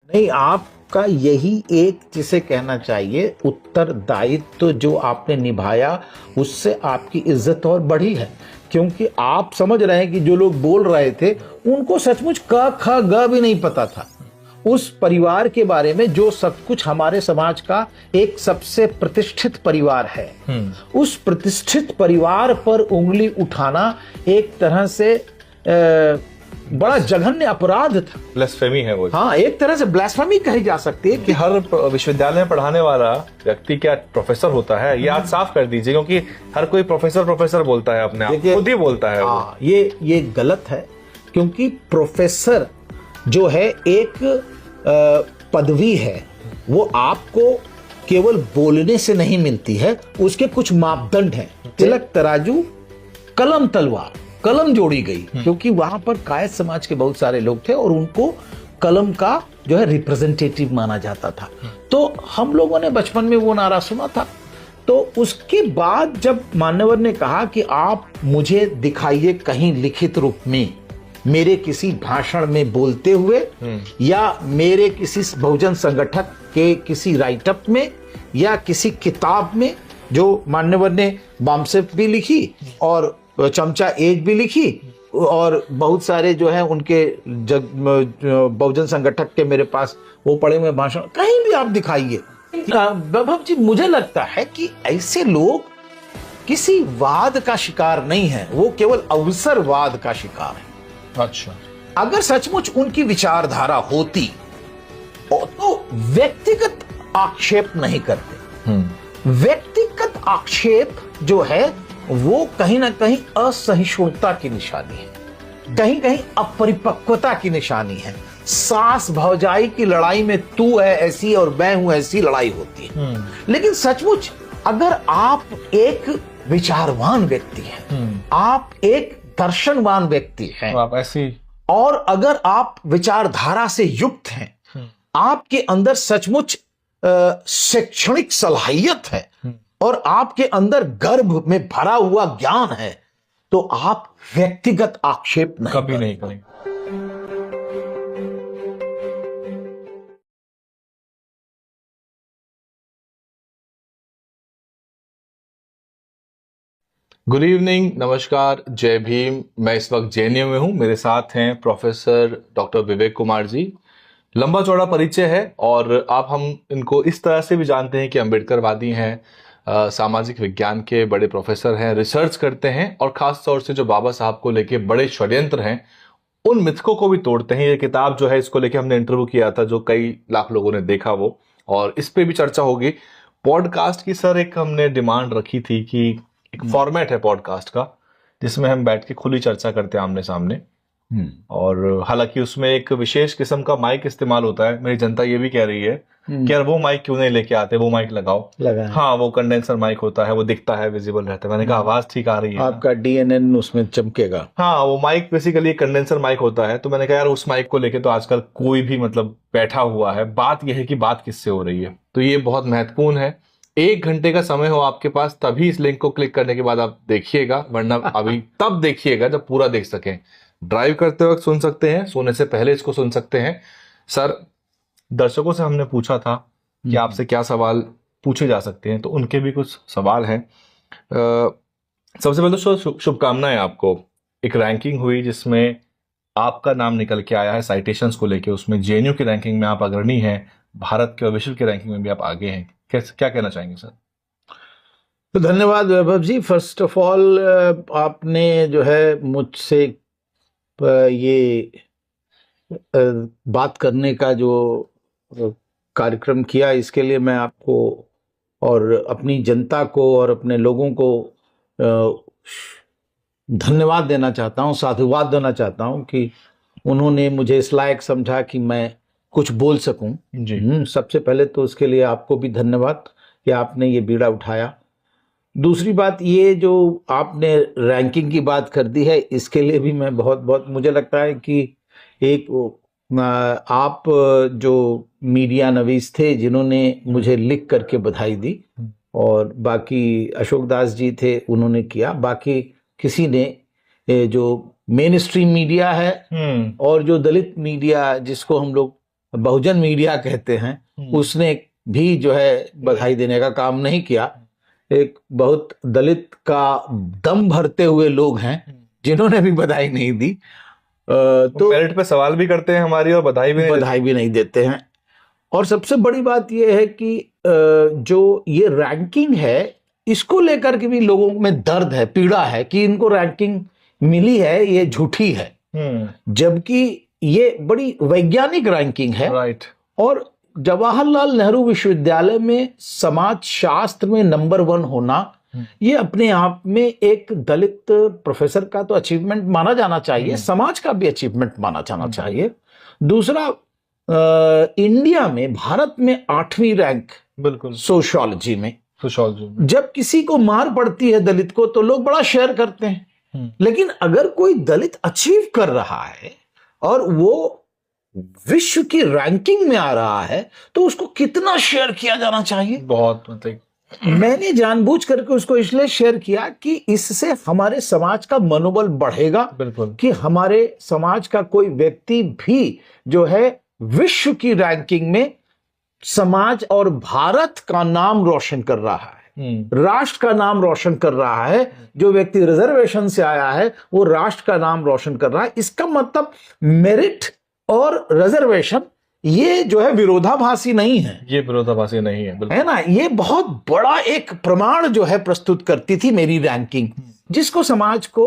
नहीं, आपका यही एक जिसे कहना चाहिए उत्तरदायित्व जो आपने निभाया, उससे आपकी इज्जत और बढ़ी है। क्योंकि आप समझ रहे हैं कि जो लोग बोल रहे थे उनको सचमुच क ख ग भी नहीं पता था उस परिवार के बारे में, जो सब कुछ हमारे समाज का एक सबसे प्रतिष्ठित परिवार है। उस प्रतिष्ठित परिवार पर उंगली उठाना एक तरह से बड़ा जघन्य अपराध था। ब्लास्फेमी है वो। हाँ, एक तरह से ब्लास्फेमी कही जा सकती है कि हर विश्वविद्यालय में पढ़ाने वाला व्यक्ति क्या प्रोफेसर होता है, ये आज साफ कर दीजिए, क्योंकि हर कोई प्रोफेसर बोलता है, अपने आप खुद ही बोलता है। हाँ, ये गलत है, क्योंकि प्रोफेसर जो है एक पदवी है, वो आपको केवल बोलने से नहीं मिलती है, उसके कुछ मापदंड हैं। तिलक तराजू कलम तलवार, कलम जोड़ी गई, क्योंकि वहां पर कायस्थ समाज के बहुत सारे लोग थे और उनको कलम का जो है रिप्रेजेंटेटिव माना जाता था। तो हम लोगों ने बचपन में वो नारा सुना था। तो उसके बाद जब मान्यवर ने कहा कि आप मुझे दिखाइए कहीं लिखित रूप में, मेरे किसी भाषण में बोलते हुए या मेरे किसी बहुजन संगठक के किसी राइटअप में या किसी किताब में, जो मान्यवर ने बामसेफ भी लिखी और चमचा एक भी लिखी और बहुत सारे जो है उनके बहुजन संगठक के मेरे पास वो पड़े हुए भाषण, कहीं भी आप दिखाइए। वैभव जी, मुझे लगता है कि ऐसे लोग किसी वाद का शिकार नहीं है, वो केवल अवसरवाद का शिकार है। अच्छा, अगर सचमुच उनकी विचारधारा होती तो व्यक्तिगत आक्षेप नहीं करते। व्यक्तिगत आक्षेप जो है वो कहीं ना कहीं असहिष्णुता की निशानी है, कहीं कहीं अपरिपक्वता की निशानी है। सास भौजाई की लड़ाई में तू है ऐसी और मैं हूं ऐसी लड़ाई होती है। लेकिन सचमुच अगर आप एक विचारवान व्यक्ति हैं, आप एक दर्शनवान व्यक्ति हैं, आप ऐसी, और अगर आप विचारधारा से युक्त हैं, आपके अंदर सचमुच शैक्षणिक सलाहियत है और आपके अंदर गर्भ में भरा हुआ ज्ञान है, तो आप व्यक्तिगत आक्षेप कभी नहीं करेंगे। गुड इवनिंग, नमस्कार, जय भीम। मैं इस वक्त जेएनयू में हूं, मेरे साथ हैं प्रोफेसर डॉक्टर विवेक कुमार जी। लंबा चौड़ा परिचय है और आप हम इनको इस तरह से भी जानते हैं कि अम्बेडकरवादी हैं, सामाजिक विज्ञान के बड़े प्रोफेसर हैं, रिसर्च करते हैं और खास तौर से जो बाबा साहब को लेके बड़े षड्यंत्र हैं उन मिथकों को भी तोड़ते हैं। ये किताब जो है, इसको लेके हमने इंटरव्यू किया था, जो कई लाख लोगों ने देखा वो, और इस पे भी चर्चा होगी। पॉडकास्ट की सर एक हमने डिमांड रखी थी कि एक फॉर्मेट है पॉडकास्ट का जिसमें हम बैठ के खुली चर्चा करते हैं आमने सामने, और हालांकि उसमें एक विशेष किस्म का माइक इस्तेमाल होता है। मेरी जनता ये भी कह रही है कि यार वो माइक क्यों नहीं लेके आते, वो माइक लगाओ। हाँ, वो कंडेंसर माइक होता है, वो दिखता है, विजिबल रहता है। मैंने कहा आवाज ठीक आ रही है, आपका डीएनएन उसमें चमकेगा। हाँ, वो माइक बेसिकली कंडेंसर माइक होता है। तो मैंने कहा यार उस माइक को लेके तो आजकल कोई भी मतलब बैठा हुआ है, बात यह है कि बात किससे हो रही है। तो ये बहुत महत्वपूर्ण है। 1 घंटे का समय हो आपके पास तभी इस लिंक को क्लिक करने के बाद आप देखिएगा, वरना अभी तब देखिएगा जब पूरा देख सकें। ड्राइव करते वक्त सुन सकते हैं, सोने से पहले इसको सुन सकते हैं। सर, दर्शकों से हमने पूछा था कि आपसे क्या सवाल पूछे जा सकते हैं, तो उनके भी कुछ सवाल हैं। सबसे पहले तो शुभकामनाएं आपको। एक रैंकिंग हुई जिसमें आपका नाम निकल के आया है साइटेशंस को लेके, उसमें जेएनयू की रैंकिंग में आप अग्रणी हैं, भारत के और विश्व की रैंकिंग में भी आप आगे हैं। क्या कहना चाहेंगे सर? तो धन्यवाद वैभव जी। फर्स्ट ऑफ ऑल, आपने जो है मुझसे ये बात करने का जो कार्यक्रम किया, इसके लिए मैं आपको और अपनी जनता को और अपने लोगों को धन्यवाद देना चाहता हूँ, साधुवाद देना चाहता हूँ कि उन्होंने मुझे इस लायक समझा कि मैं कुछ बोल सकूं जी। सबसे पहले तो उसके लिए आपको भी धन्यवाद कि आपने ये बीड़ा उठाया। दूसरी बात, ये जो आपने रैंकिंग की बात कर दी है, इसके लिए भी मैं बहुत बहुत, मुझे लगता है कि एक आप जो मीडिया नवीस थे जिन्होंने मुझे लिख करके बधाई दी, और बाकी अशोक दास जी थे उन्होंने किया, बाकी किसी ने जो मेन स्ट्रीम मीडिया है और जो दलित मीडिया जिसको हम लोग बहुजन मीडिया कहते हैं, उसने भी जो है बधाई देने का काम नहीं किया। एक बहुत दलित का दम भरते हुए लोग हैं जिन्होंने भी बधाई नहीं दी। तो मेरिट पे सवाल भी करते हैं हमारी और बधाई भी नहीं देते हैं। और सबसे बड़ी बात यह है कि जो ये रैंकिंग है इसको लेकर के भी लोगों में दर्द है, पीड़ा है कि इनको रैंकिंग मिली है, ये झूठी है, जबकि ये बड़ी वैज्ञानिक रैंकिंग है। राइट। और जवाहरलाल नेहरू विश्वविद्यालय में समाज शास्त्र में नंबर 1 होना, ये अपने आप में एक दलित प्रोफेसर का तो अचीवमेंट माना जाना चाहिए, समाज का भी अचीवमेंट माना जाना चाहिए। दूसरा, इंडिया में, भारत में 8वीं रैंक बिल्कुल सोशियोलॉजी में। जब किसी को मार पड़ती है दलित को तो लोग बड़ा शेयर करते हैं, लेकिन अगर कोई दलित अचीव कर रहा है और वो विश्व की रैंकिंग में आ रहा है तो उसको कितना शेयर किया जाना चाहिए। बहुत, मतलब मैंने जानबूझ करके उसको इसलिए शेयर किया कि इससे हमारे समाज का मनोबल बढ़ेगा। बिल्कुल। कि हमारे समाज का कोई व्यक्ति भी जो है विश्व की रैंकिंग में समाज और भारत का नाम रोशन कर रहा है, राष्ट्र का नाम रोशन कर रहा है। जो व्यक्ति रिजर्वेशन से आया है वो राष्ट्र का नाम रोशन कर रहा है। इसका मतलब मेरिट और रिजर्वेशन ये जो है विरोधाभासी नहीं है, ये विरोधाभासी नहीं है, है ना। ये बहुत बड़ा एक प्रमाण जो है प्रस्तुत करती थी मेरी रैंकिंग, जिसको समाज को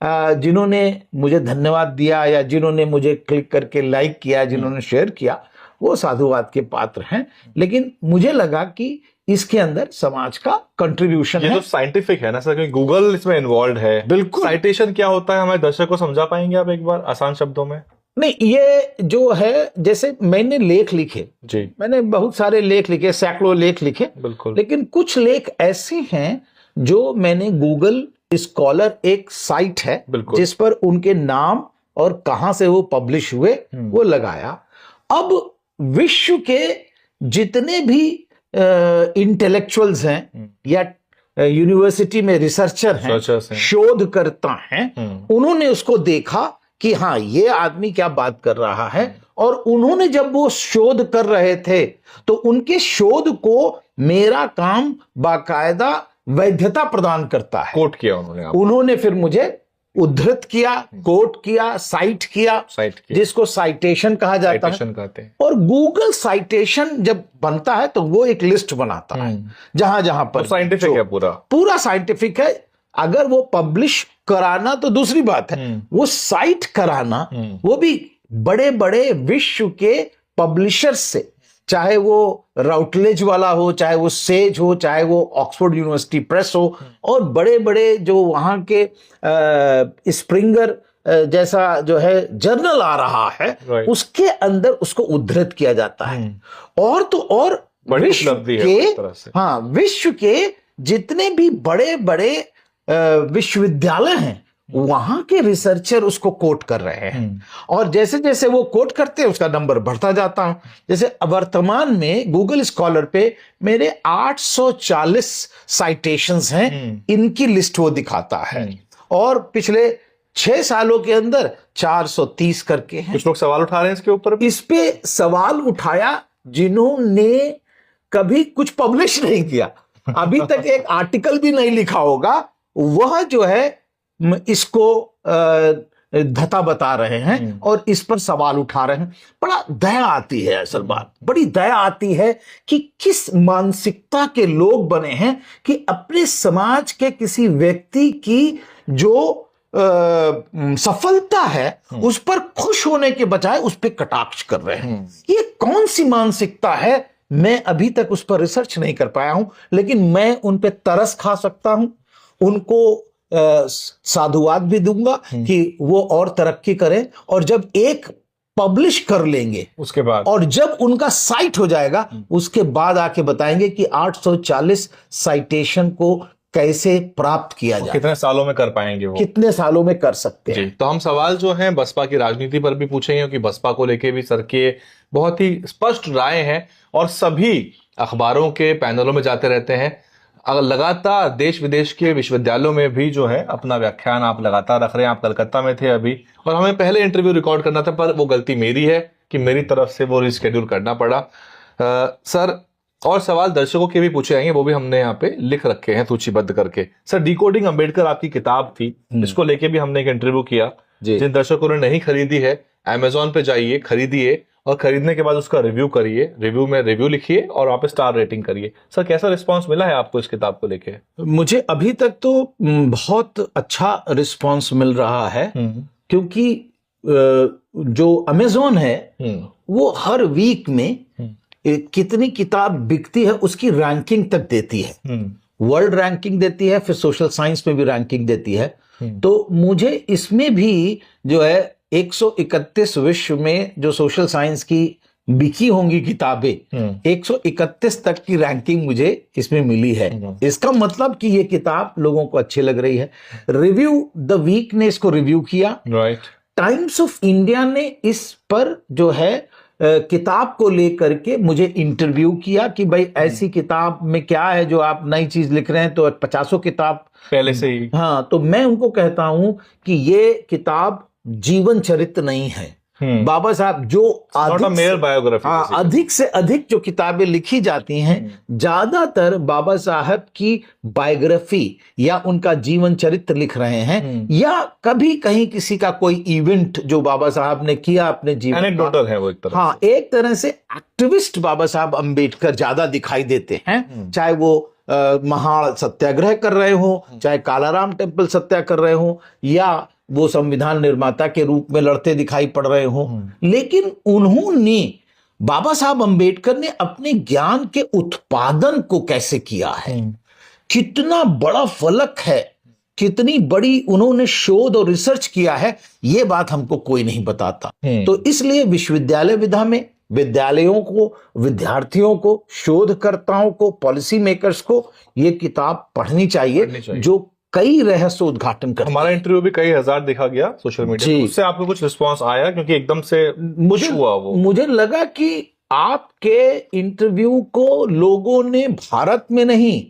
जिन्होंने मुझे धन्यवाद दिया या जिन्होंने मुझे क्लिक करके लाइक किया, जिन्होंने शेयर किया, वो साधुवाद के पात्र हैं। लेकिन मुझे लगा कि इसके अंदर समाज का कंट्रीब्यूशन है। ये तो साइंटिफिक है ना सर, क्योंकि गूगल इसमें इन्वॉल्व है। बिल्कुल। साइटेशन क्या होता है हमारे दर्शक को समझा पाएंगे आप एक बार आसान शब्दों में? नहीं, ये जो है, जैसे मैंने लेख लिखे जी, मैंने बहुत सारे लेख लिखे, सैकड़ों लेख लिखे, बिल्कुल, लेकिन कुछ लेख ऐसे हैं जो मैंने गूगल स्कॉलर, एक साइट है जिस पर उनके नाम और कहां से वो पब्लिश हुए वो लगाया। अब विश्व के जितने भी इंटेलेक्चुअल्स हैं या यूनिवर्सिटी में रिसर्चर हैं, शोधकर्ता हैं, उन्होंने उसको देखा कि हाँ ये आदमी क्या बात कर रहा है। और उन्होंने जब वो शोध कर रहे थे तो उनके शोध को मेरा काम बाकायदा वैधता प्रदान करता है। कोट किया उन्होंने फिर मुझे उद्धृत किया, कोट किया, साइट किया, जिसको साइटेशन कहा जाता है। और गूगल साइटेशन जब बनता है तो वो एक लिस्ट बनाता है जहां जहां पर साइंटिफिक है, पूरा साइंटिफिक है। अगर वो पब्लिश कराना तो दूसरी बात है, वो साइट कराना, वो भी बड़े बड़े विश्व के पब्लिशर्स से, चाहे वो राउटलेज वाला हो, चाहे वो सेज हो, चाहे वो ऑक्सफोर्ड यूनिवर्सिटी प्रेस हो, और बड़े बड़े जो वहां के स्प्रिंगर जैसा जो है जर्नल आ रहा है, उसके अंदर उसको उद्धृत किया जाता है। और तो और विश्व के जितने भी बड़े बड़े विश्वविद्यालय हैं वहां के रिसर्चर उसको कोट कर रहे हैं। और जैसे जैसे वो कोट करते हैं उसका नंबर बढ़ता जाता है। जैसे वर्तमान में गूगल स्कॉलर पे मेरे 840 साइटेशंस हैं, इनकी लिस्ट वो दिखाता है। और पिछले 6 सालों के अंदर 430 करके हैं। कुछ लोग सवाल उठा रहे हैं इसके ऊपर, इस पे सवाल उठाया जिन्होंने कभी कुछ पब्लिश नहीं किया, अभी तक एक आर्टिकल भी नहीं लिखा होगा, वह जो है इसको धता बता रहे हैं और इस पर सवाल उठा रहे हैं। बड़ा दया आती है, असल बात बड़ी दया आती है कि किस मानसिकता के लोग बने हैं कि अपने समाज के किसी व्यक्ति की जो सफलता है उस पर खुश होने के बजाय उस पर कटाक्ष कर रहे हैं। ये कौन सी मानसिकता है, मैं अभी तक उस पर रिसर्च नहीं कर पाया हूं, लेकिन मैं उन पे तरस खा सकता हूं, उनको साधुवाद भी दूंगा कि वो और तरक्की करें। और जब एक पब्लिश कर लेंगे उसके बाद, और जब उनका साइट हो जाएगा उसके बाद आके बताएंगे कि 840 साइटेशन को कैसे प्राप्त किया जाए, कितने सालों में कर पाएंगे, वो कितने सालों में कर सकते हैं। तो हम सवाल जो हैं बसपा की राजनीति पर भी पूछेंगे, क्योंकि बसपा को लेके भी सर के बहुत ही स्पष्ट राय है और सभी अखबारों के पैनलों में जाते रहते हैं। अगर लगातार देश विदेश के विश्वविद्यालयों में भी जो है अपना व्याख्यान आप लगातार रख रहे हैं। आप कलकत्ता में थे अभी, और हमें पहले इंटरव्यू रिकॉर्ड करना था, पर वो गलती मेरी है कि मेरी तरफ से वो रिस्केड्यूल करना पड़ा। सर, और सवाल दर्शकों के भी पूछे जाएंगे, वो भी हमने यहाँ पे लिख रखे हैं सूचीबद्ध करके। सर, डिकोडिंग अंबेडकर आपकी किताब थी, इसको लेके भी हमने एक इंटरव्यू किया। जिन दर्शकों ने नहीं खरीदी है, अमेजोन पे जाइए, खरीदिए, और खरीदने के बाद उसका रिव्यू करिए, रिव्यू में रिव्यू लिखिए और वहाँ पे स्टार रेटिंग करिए। सर, कैसा रिस्पांस मिला है आपको इस किताब को लेके? मुझे अभी तक तो बहुत अच्छा रिस्पांस मिल रहा है, क्योंकि जो अमेजोन है वो हर वीक में कितनी किताब बिकती है उसकी रैंकिंग तक देती है। वर्ल्ड रैंकिंग देती है, फिर सोशल साइंस में भी रैंकिंग देती है। तो मुझे इसमें भी जो है 131 विश्व में जो सोशल साइंस की बिकी होंगी किताबें, 131 तक की रैंकिंग मुझे इसमें मिली है। इसका मतलब कि ये किताब लोगों को अच्छी लग रही है। रिव्यू द वीक ने इसको रिव्यू किया, राइट। टाइम्स ऑफ इंडिया ने इस पर जो है किताब को लेकर के मुझे इंटरव्यू किया कि भाई ऐसी किताब में क्या है जो आप नई चीज लिख रहे हैं, तो 50 किताब पहले से ही। हाँ, तो मैं उनको कहता हूं कि ये किताब जीवन चरित्र नहीं है। बाबा साहब जो अधिक से अधिक जो किताबें लिखी जाती हैं, ज्यादातर बाबा साहब की बायोग्राफी या उनका जीवन चरित्र लिख रहे हैं, या कभी कहीं किसी का कोई इवेंट जो बाबा साहब ने किया अपने जीवन, एनेक्डोटल है वो एक तरह। हाँ, एक तरह से एक्टिविस्ट बाबा साहब अंबेडकर ज्यादा दिखाई देते हैं। चाहे वो महाड़ सत्याग्रह कर रहे हो, चाहे कालाराम टेम्पल सत्या कर रहे हो, या वो संविधान निर्माता के रूप में लड़ते दिखाई पड़ रहे हो, लेकिन उन्होंने, बाबा साहब अंबेडकर ने अपने ज्ञान के उत्पादन को कैसे किया है, कितना बड़ा फलक है, कितनी बड़ी उन्होंने शोध और रिसर्च किया है, ये बात हमको कोई नहीं बताता। तो इसलिए विश्वविद्यालय विधा में विद्यालयों को, विद्यार्थियों को, शोधकर्ताओं को, पॉलिसी मेकर्स को ये किताब पढ़नी चाहिए, जो कई रहस्य उद्घाटन कर। हमारा इंटरव्यू भी कई हजार देखा गया सोशल मीडिया, उससे आपको कुछ रिस्पांस आया? क्योंकि एकदम से मुझे लगा कि आपके इंटरव्यू को लोगों ने भारत में नहीं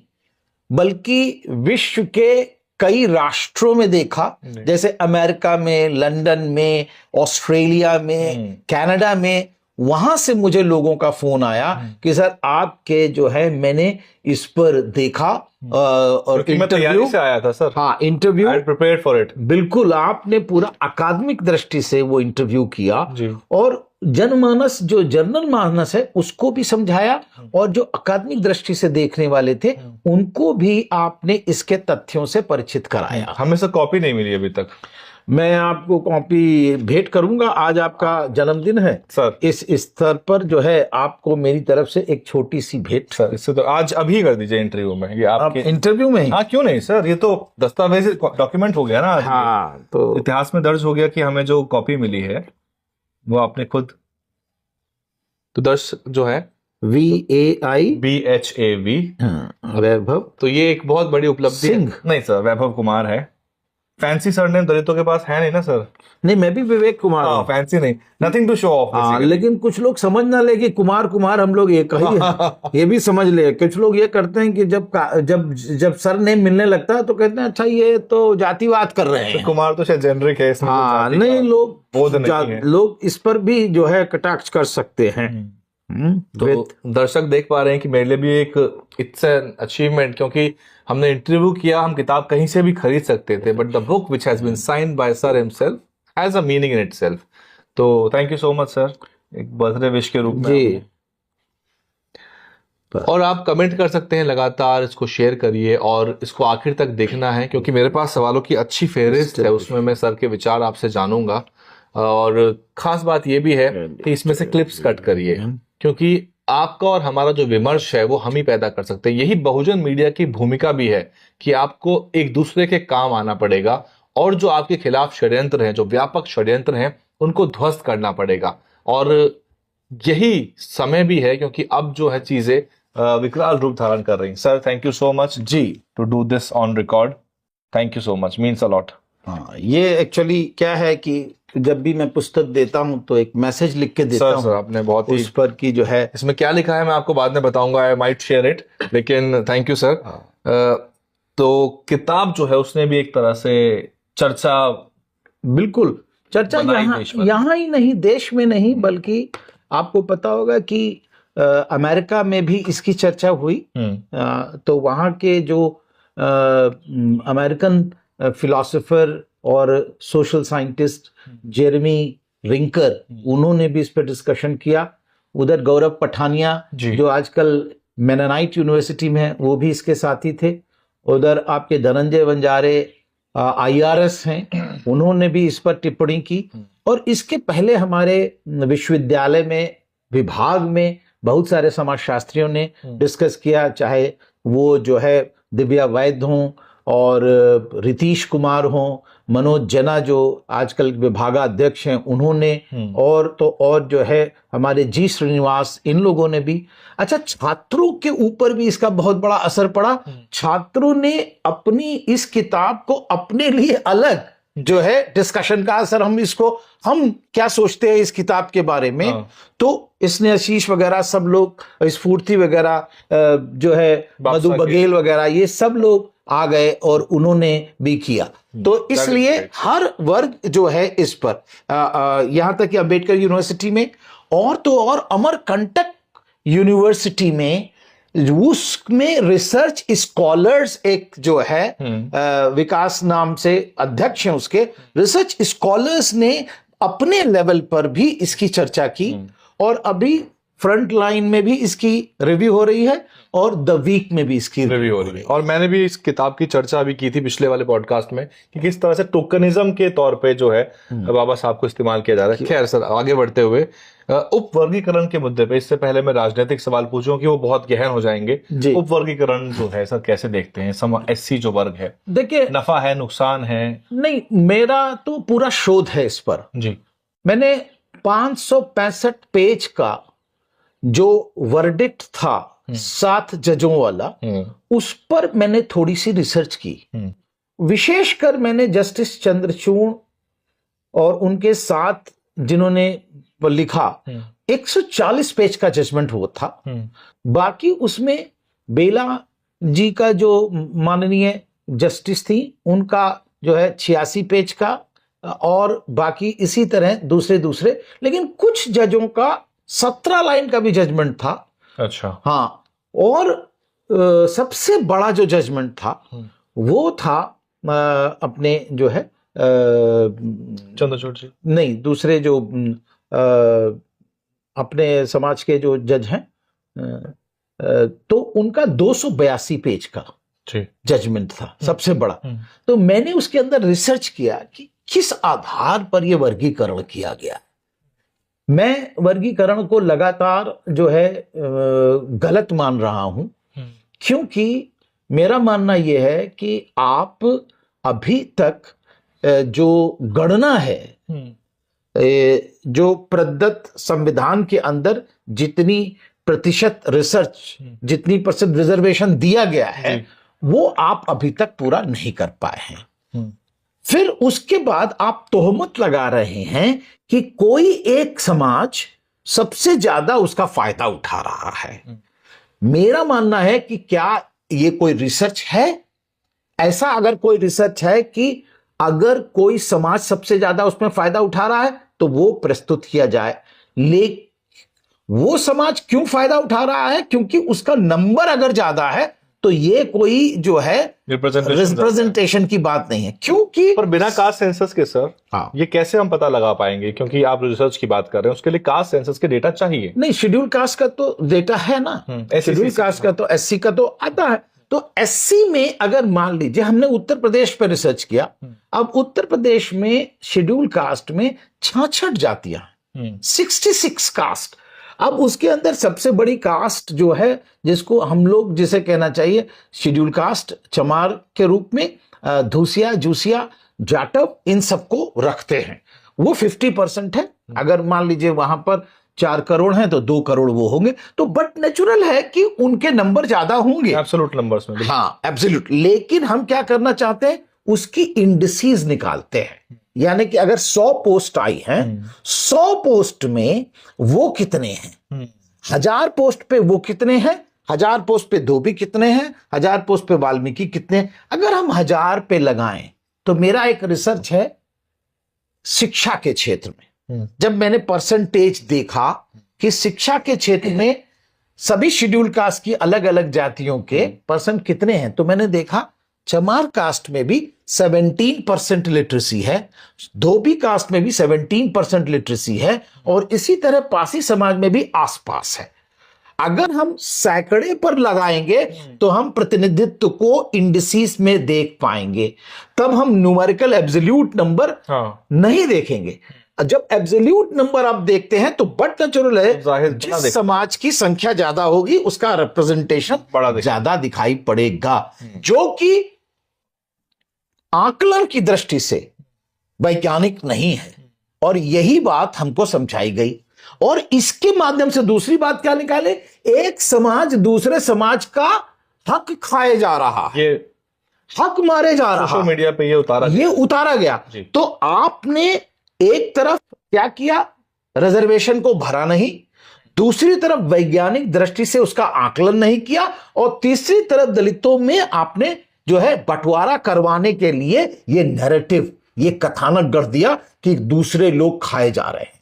बल्कि विश्व के कई राष्ट्रों में देखा, जैसे अमेरिका में, लंदन में, ऑस्ट्रेलिया में, कनाडा में। वहां से मुझे लोगों का फोन आया कि सर आपके जो है, मैंने इस पर देखा और इंटरव्यू से आया था सर। हाँ, interview I prepared for it. बिल्कुल, आपने पूरा अकादमिक दृष्टि से वो इंटरव्यू किया जी। और जनमानस, जो जनरल मानस है उसको भी समझाया, और जो अकादमिक दृष्टि से देखने वाले थे उनको भी आपने इसके तथ्यों से परिचित कराया। हमें से कॉपी नहीं मिली अभी तक। मैं आपको कॉपी भेंट करूंगा। आज आपका जन्मदिन है सर, इस स्तर पर जो है आपको मेरी तरफ से एक छोटी सी भेंट। सर, इससे तो आज अभी कर दीजिए इंटरव्यू में, ये आपके इंटरव्यू में ही। हाँ, क्यों नहीं सर, ये तो दस्तावेज डॉक्यूमेंट हो गया ना। हाँ, तो इतिहास में दर्ज हो गया कि हमें जो कॉपी मिली है वो आपने खुद, तो दर्शक जो है VAIBHAV वैभव, तो ये एक बहुत बड़ी उपलब्धि है। नहीं सर, वैभव कुमार है। फैंसी सरनेम दलितों के पास है नहीं ना सर। नहीं, मैं भी विवेक कुमार हूं। फैंसी नहीं, नथिंग टू शो ऑफ। लेकिन कुछ लोग समझ ना ले कि कुमार कुमार हम लोग एक ही है। ये भी समझ ले। कुछ लोग ये करते हैं कि जब सरनेम मिलने लगता है तो कहते हैं अच्छा ये तो जातिवाद कर रहे हैं। कुमार तो शायद जेनरिक है इसमें। हाँ, नहीं, लोग इस पर भी जो है कटाक्ष कर सकते हैं। तो दर्शक देख पा रहे हैं कि मेरे लिए भी एक इट्स एन अचीवमेंट, क्योंकि हमने इंटरव्यू किया, हम किताब कहीं से भी खरीद सकते थे, but the book which has been signed by sir himself has a meaning in itself. तो thank you so much sir, एक बर्थडे विश के रूप में जी। और आप कमेंट कर सकते हैं लगातार, इसको शेयर करिए और इसको आखिर तक देखना है, क्योंकि मेरे पास सवालों की अच्छी फेहरिस्त है, उसमें मैं सर के विचार आपसे जानूंगा। और खास बात यह भी है कि इसमें से क्लिप्स कट करिए, क्योंकि आपका और हमारा जो विमर्श है वो हम ही पैदा कर सकते हैं। यही बहुजन मीडिया की भूमिका भी है कि आपको एक दूसरे के काम आना पड़ेगा, और जो आपके खिलाफ षड्यंत्र हैं, जो व्यापक षड्यंत्र हैं, उनको ध्वस्त करना पड़ेगा। और यही समय भी है, क्योंकि अब जो है चीजें विकराल रूप धारण कर रही हैं। Sir, thank you so much ji to do this on record. Thank you so much, means a lot. हाँ, ये एक्चुअली क्या है कि जब भी मैं पुस्तक देता हूं तो एक मैसेज लिख के देता हूं। सर, आपने बहुत उस पर की जो है, इसमें क्या लिखा है मैं आपको बाद में बताऊंगा, आई माइट शेयर इट, लेकिन थैंक यू सर। तो किताब जो है उसने भी एक तरह से चर्चा बिल्कुल चर्चा बनाई यहाँ देश में। यहाँ ही नहीं, देश में नहीं, बल्कि आपको पता होगा कि अमेरिका में भी इसकी चर्चा हुई। तो वहाँ के जो अमेरिकन फिलोसोफर और सोशल साइंटिस्ट जेरेमी रिंकर, उन्होंने भी इस पर डिस्कशन किया। उधर गौरव पठानिया जी। जो आजकल मेनानाइट यूनिवर्सिटी में है, वो भी इसके साथी थे। उधर आपके धनंजय वंजारे IRS हैं, उन्होंने भी इस पर टिप्पणी की। और इसके पहले हमारे विश्वविद्यालय में, विभाग में बहुत सारे समाजशास्त्रियों ने डिस्कस किया, चाहे वो जो है दिव्या वैद्य हों और रितीश कुमार हों, मनोज जना जो आजकल विभागाध्यक्ष हैं उन्होंने, और तो और जो है हमारे जी श्रीनिवास, इन लोगों ने भी। अच्छा, छात्रों के ऊपर भी इसका बहुत बड़ा असर पड़ा। छात्रों ने अपनी इस किताब को अपने लिए अलग जो है डिस्कशन का असर, हम क्या सोचते हैं इस किताब के बारे में। तो इसने आशीष वगैरह सब लोग, स्फूर्ति वगैरह जो है मधु बघेल वगैरह, ये सब लोग आ गए और उन्होंने भी किया। तो इसलिए हर वर्ग जो है इस पर, यहां तक कि अंबेडकर यूनिवर्सिटी में और तो और अमरकंटक यूनिवर्सिटी में, उसमें रिसर्च स्कॉलर्स एक जो है विकास नाम से अध्यक्ष हैं उसके, रिसर्च स्कॉलर्स ने अपने लेवल पर भी इसकी चर्चा की। और अभी फ्रंट लाइन में भी इसकी रिव्यू हो रही है और द वीक में भी इसकी रिव्यू हो रही है। और मैंने भी इस किताब की चर्चा भी की थी पिछले वाले पॉडकास्ट में कि किस तरह से टोकनिज्म के तौर पे जो है बाबा साहब को इस्तेमाल किया जा रहा है। खैर सर, आगे बढ़ते हुए उपवर्गीकरण के मुद्दे पे, इससे पहले मैं राजनीतिक सवाल पूछूं कि वो बहुत गहन हो जाएंगे। उपवर्गीकरण जो है सर कैसे देखते हैं? SC जो वर्ग है, देखिए, नफा है, नुकसान है? नहीं, मेरा तो पूरा शोध है इस पर जी। मैंने 565 पेज का जो वर्डिक्ट था 7 जजों वाला, उस पर मैंने थोड़ी सी रिसर्च की। विशेषकर मैंने जस्टिस चंद्रचूड़ और उनके साथ जिन्होंने लिखा, 140 पेज का जजमेंट हुआ था। बाकी उसमें बेला जी का जो माननीय जस्टिस थी, उनका जो है 86 पेज का, और बाकी इसी तरह दूसरे, लेकिन कुछ जजों का 17 लाइन का भी जजमेंट था। अच्छा। हाँ, और सबसे बड़ा जो जजमेंट था वो था अपने जो है चंद्रचूड़ जी, नहीं, दूसरे जो अपने समाज के जो जज हैं, तो उनका 282 पेज का जजमेंट था, सबसे बड़ा। तो मैंने उसके अंदर रिसर्च किया कि किस आधार पर यह वर्गीकरण किया गया। मैं वर्गीकरण को लगातार जो है गलत मान रहा हूं, क्योंकि मेरा मानना यह है कि आप अभी तक जो गणना है, जो प्रदत्त संविधान के अंदर जितनी प्रतिशत रिसर्च, जितनी % रिजर्वेशन दिया गया है, वो आप अभी तक पूरा नहीं कर पाए हैं। फिर उसके बाद आप तोहमत लगा रहे हैं कि कोई एक समाज सबसे ज्यादा उसका फायदा उठा रहा है। मेरा मानना है कि क्या ये कोई रिसर्च है? ऐसा अगर कोई रिसर्च है कि अगर कोई समाज सबसे ज्यादा उसमें फायदा उठा रहा है तो वो प्रस्तुत किया जाए। लेकिन वो समाज क्यों फायदा उठा रहा है? क्योंकि उसका नंबर अगर ज्यादा है तो ये कोई जो है रिप्रेजेंटेशन की बात नहीं है। क्योंकि पर बिना कास्ट सेंसस के सर, हाँ, ये कैसे हम पता लगा पाएंगे? क्योंकि आप रिसर्च की बात कर रहे हैं, उसके लिए कास्ट सेंसस के डेटा चाहिए। नहीं, शेड्यूल कास्ट का तो डेटा है ना, शेड्यूल कास्ट का तो SC का तो आता है। तो SC में अगर मान लीजिए हमने उत्तर प्रदेश पर रिसर्च किया, अब उत्तर प्रदेश में शेड्यूल कास्ट में 66 जातियां, 66 कास्ट। अब उसके अंदर सबसे बड़ी कास्ट जो है, जिसको हम लोग जिसे कहना चाहिए शेड्यूल कास्ट, चमार के रूप में धूसिया, जूसिया, जाटव, इन सबको रखते हैं। वो 50% है। अगर मान लीजिए वहां पर 4 करोड़ हैं तो 2 करोड़ वो होंगे। तो बट नेचुरल है कि उनके नंबर ज्यादा होंगे एब्सोल्यूट नंबर्स में। हाँ, एब्सोल्यूट। लेकिन हम क्या करना चाहते हैं, उसकी इंडिसेस निकालते हैं। यानी कि अगर 100 पोस्ट आई हैं, 100 पोस्ट में वो कितने हैं, 1000 पोस्ट पे वो कितने हैं, 1000 पोस्ट पे धोबी कितने हैं, 1000 पोस्ट पे वाल्मीकि कितने हैं। अगर हम 1000 पे लगाएं तो मेरा एक रिसर्च है शिक्षा के क्षेत्र में, जब मैंने परसेंटेज देखा कि शिक्षा के क्षेत्र में सभी शेड्यूल कास्ट की अलग अलग जातियों के परसेंट कितने हैं, तो मैंने देखा चमार कास्ट में भी 17% लिटरेसी है, धोबी कास्ट में भी 17% लिटरेसी है, और इसी तरह पासी समाज में भी आसपास है। अगर हम सैकड़े पर लगाएंगे तो हम प्रतिनिधित्व को इंडिसेस में देख पाएंगे, तब हम न्यूमेरिकल एब्सोल्यूट नंबर नहीं देखेंगे। जब एब्सोल्यूट नंबर आप देखते हैं तो बट नेचुरल है, जिस समाज की संख्या ज्यादा होगी उसका रिप्रेजेंटेशन ज्यादा दिखाई पड़ेगा, जो कि आकलन की दृष्टि से वैज्ञानिक नहीं है। और यही बात हमको समझाई गई, और इसके माध्यम से दूसरी बात क्या निकाले, एक समाज दूसरे समाज का हक खाए जा रहा है, ये हक मारे जा रहा है, सोशल मीडिया पे ये उतारा गया। तो आपने एक तरफ क्या किया, रिजर्वेशन को भरा नहीं, दूसरी तरफ वैज्ञानिक दृष्टि से उसका आकलन नहीं किया, और तीसरी तरफ दलितों में आपने जो है बंटवारा करवाने के लिए ये नैरेटिव, ये कथानक गढ़ दिया कि दूसरे लोग खाए जा रहे हैं।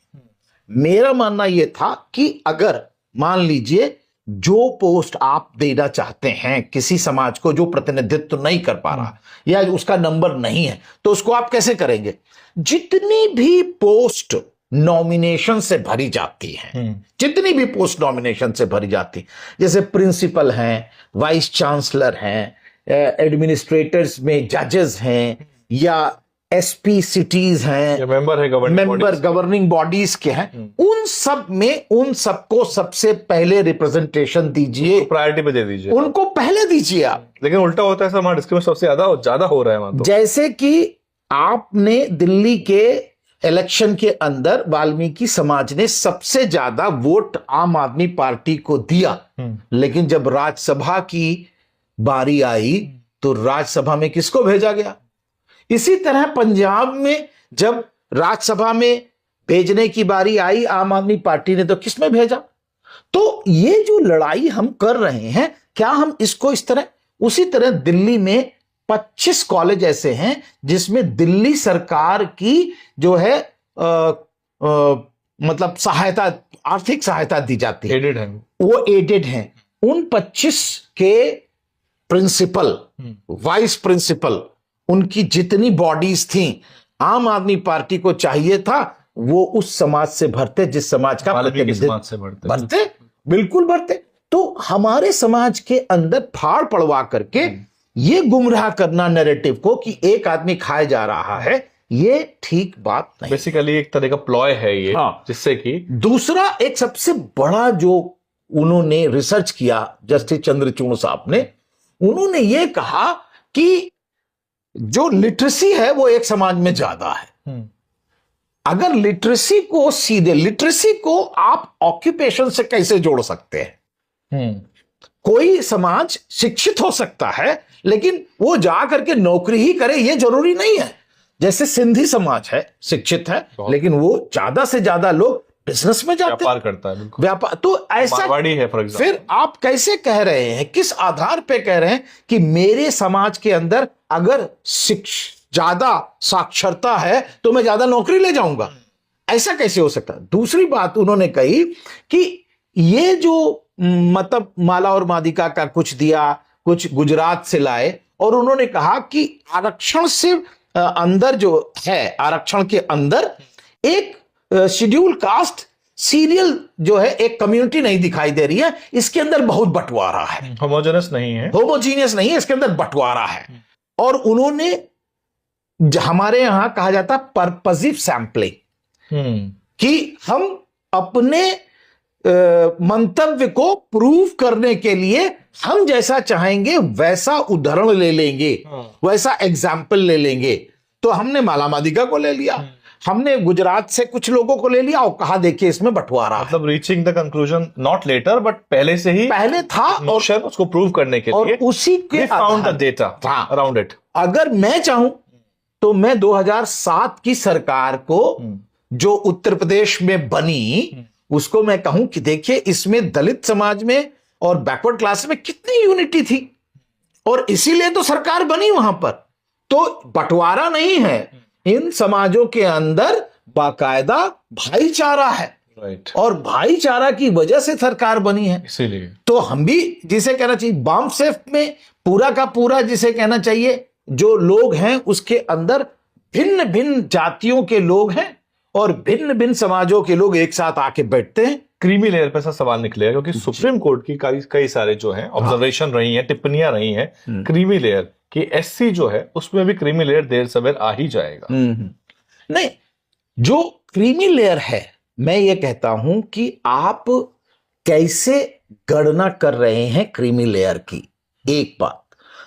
मेरा मानना यह था कि अगर मान लीजिए जो पोस्ट आप देना चाहते हैं किसी समाज को जो प्रतिनिधित्व नहीं कर पा रहा या उसका नंबर नहीं है, तो उसको आप कैसे करेंगे। जितनी भी पोस्ट नॉमिनेशन से भरी जाती हैं, जितनी भी पोस्ट नॉमिनेशन से भरी जाती, जैसे प्रिंसिपल हैं, वाइस चांसलर हैं, एडमिनिस्ट्रेटर्स में जजेस हैं, या एसपी सिटीज हैं, मेंबर गवर्निंग बॉडीज के हैं, उन सब में उन सबको सबसे पहले रिप्रेजेंटेशन दीजिए, प्रायोरिटी पे दे दीजिए, उनको पहले दीजिए आप। लेकिन उल्टा होता है, हमारा डिस्क्रिमिनेशन सबसे ज्यादा हो रहा है वहां तो। जैसे कि आपने दिल्ली के इलेक्शन के अंदर वाल्मीकि समाज ने सबसे ज्यादा वोट आम आदमी पार्टी को दिया, लेकिन जब राज्यसभा की बारी आई तो राज्यसभा में किसको भेजा गया। इसी तरह पंजाब में जब राज्यसभा में भेजने की बारी आई आम आदमी पार्टी ने तो किसमें भेजा। तो ये जो लड़ाई हम कर रहे हैं, क्या हम इसको इस तरह, उसी तरह दिल्ली में 25 कॉलेज ऐसे हैं जिसमें दिल्ली सरकार की जो है मतलब सहायता, आर्थिक सहायता दी जाती है, एडेड है, वो एडेड हैं। उन 25 के प्रिंसिपल, वाइस प्रिंसिपल, उनकी जितनी बॉडीज थी, आम आदमी पार्टी को चाहिए था वो उस समाज से भरते जिस समाज का प्रतिनिधित्व से भरते, बिल्कुल भरते। तो हमारे समाज के अंदर फाड़ पड़वा करके ये गुमराह करना नैरेटिव को कि एक आदमी खाए जा रहा है, ये ठीक बात नहीं। बेसिकली एक तरह का प्लॉय है ये, जिससे कि दूसरा एक सबसे बड़ा जो उन्होंने रिसर्च किया जस्टिस चंद्रचूड़ साहब ने, उन्होंने ये कहा कि जो लिटरेसी है वो एक समाज में ज्यादा है। अगर लिटरेसी को सीधे, लिटरेसी को आप ऑक्यूपेशन से कैसे जोड़ सकते हैं। कोई समाज शिक्षित हो सकता है लेकिन वो जा करके नौकरी ही करे ये जरूरी नहीं है। जैसे सिंधी समाज है, शिक्षित है, लेकिन वो ज्यादा से ज्यादा लोग बिजनेस में जाते हैं, व्यापार करता है, व्यापार। तो ऐसा है फॉर एग्जाम्पल। फिर आप कैसे कह रहे हैं, किस आधार पे कह रहे हैं कि मेरे समाज के अंदर अगर ज्यादा साक्षरता है तो मैं ज्यादा नौकरी ले जाऊंगा, ऐसा कैसे हो सकता है। दूसरी बात उन्होंने कही कि ये जो मतलब माला और मादिका का कुछ दिया, कुछ गुजरात से लाए, और उन्होंने कहा कि आरक्षण से अंदर जो है, आरक्षण के अंदर एक शेड्यूल कास्ट सीरियल जो है, एक कम्युनिटी नहीं दिखाई दे रही है, इसके अंदर बहुत बंटवारा है, होमोजेनियस नहीं है, होमोजीनियस नहीं है, इसके अंदर बंटवारा है। और उन्होंने, हमारे यहां कहा जाता पर्पसिव सैंपलिंग, कि हम अपने मंतव्य को प्रूव करने के लिए हम जैसा चाहेंगे वैसा उदाहरण ले लेंगे, वैसा एग्जाम्पल ले लेंगे। तो हमने माला मादिका को ले लिया, हमने गुजरात से कुछ लोगों को ले लिया और कहा देखिए इसमें बंटवारा, मतलब reaching the conclusion not later but पहले से ही, पहले था, और उसको प्रूव करने के लिए, और उसी के found the data around it. अगर मैं चाहूं तो मैं 2007 की सरकार को जो उत्तर प्रदेश में बनी, उसको मैं कहूं कि देखिए इसमें दलित समाज में और बैकवर्ड क्लास में कितनी यूनिटी थी, और इसीलिए तो सरकार बनी वहां पर। तो बंटवारा नहीं है, इन समाजों के अंदर बाकायदा भाईचारा है, राइट, और भाईचारा की वजह से सरकार बनी है। इसीलिए तो हम भी जिसे कहना चाहिए बॉम्ब सेफ में पूरा का पूरा जिसे कहना चाहिए जो लोग हैं उसके अंदर भिन्न भिन्न जातियों के लोग हैं और भिन्न भिन्न समाजों के लोग एक साथ आके बैठते हैं। क्रीमी लेयर पे ऐसा सवाल निकलेगा क्योंकि सुप्रीम कोर्ट की कई सारे जो हैं ऑब्जर्वेशन रही हैं, टिप्पणियां रही हैं क्रीमी लेयर कि एससी जो है उसमें भी क्रीमी लेयर देर सवेर आ ही जाएगा। नहीं, जो क्रीमी लेयर है, मैं ये कहता हूं कि आप कैसे गणना कर रहे हैं क्रीमी लेयर की। एक बात,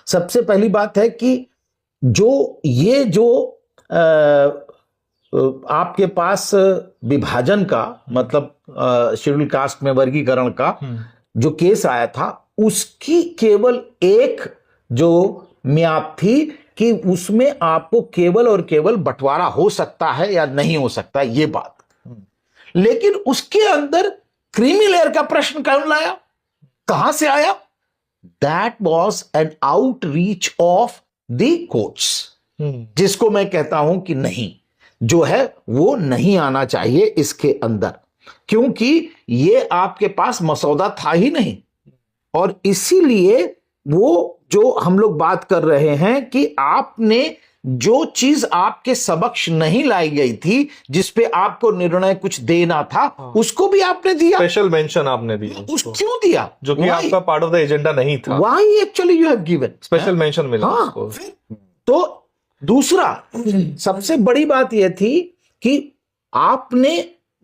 सबसे पहली बात है कि जो आपके पास विभाजन का मतलब शेड्यूल कास्ट में वर्गीकरण का जो केस आया था, उसकी केवल एक जो म्याद थी कि उसमें आपको केवल और केवल बंटवारा हो सकता है या नहीं हो सकता, ये बात। लेकिन उसके अंदर क्रीमी लेयर का प्रश्न कौन लाया, कहां से आया? That was an outreach of the courts, जिसको मैं कहता हूं कि नहीं, जो है वो नहीं आना चाहिए इसके अंदर, क्योंकि ये आपके पास मसौदा था ही नहीं। और इसीलिए वो जो हम लोग बात कर रहे हैं कि आपने जो चीज आपके समक्ष नहीं लाई गई थी, जिसपे आपको निर्णय कुछ देना था, उसको भी आपने दिया, स्पेशल मेंशन आपने दिया। क्यों दिया? जो कि आपका पार्ट ऑफ द एजेंडा नहीं था। Why actually you have given special mention मिला उसको। तो दूसरा सबसे बड़ी बात यह थी कि आपने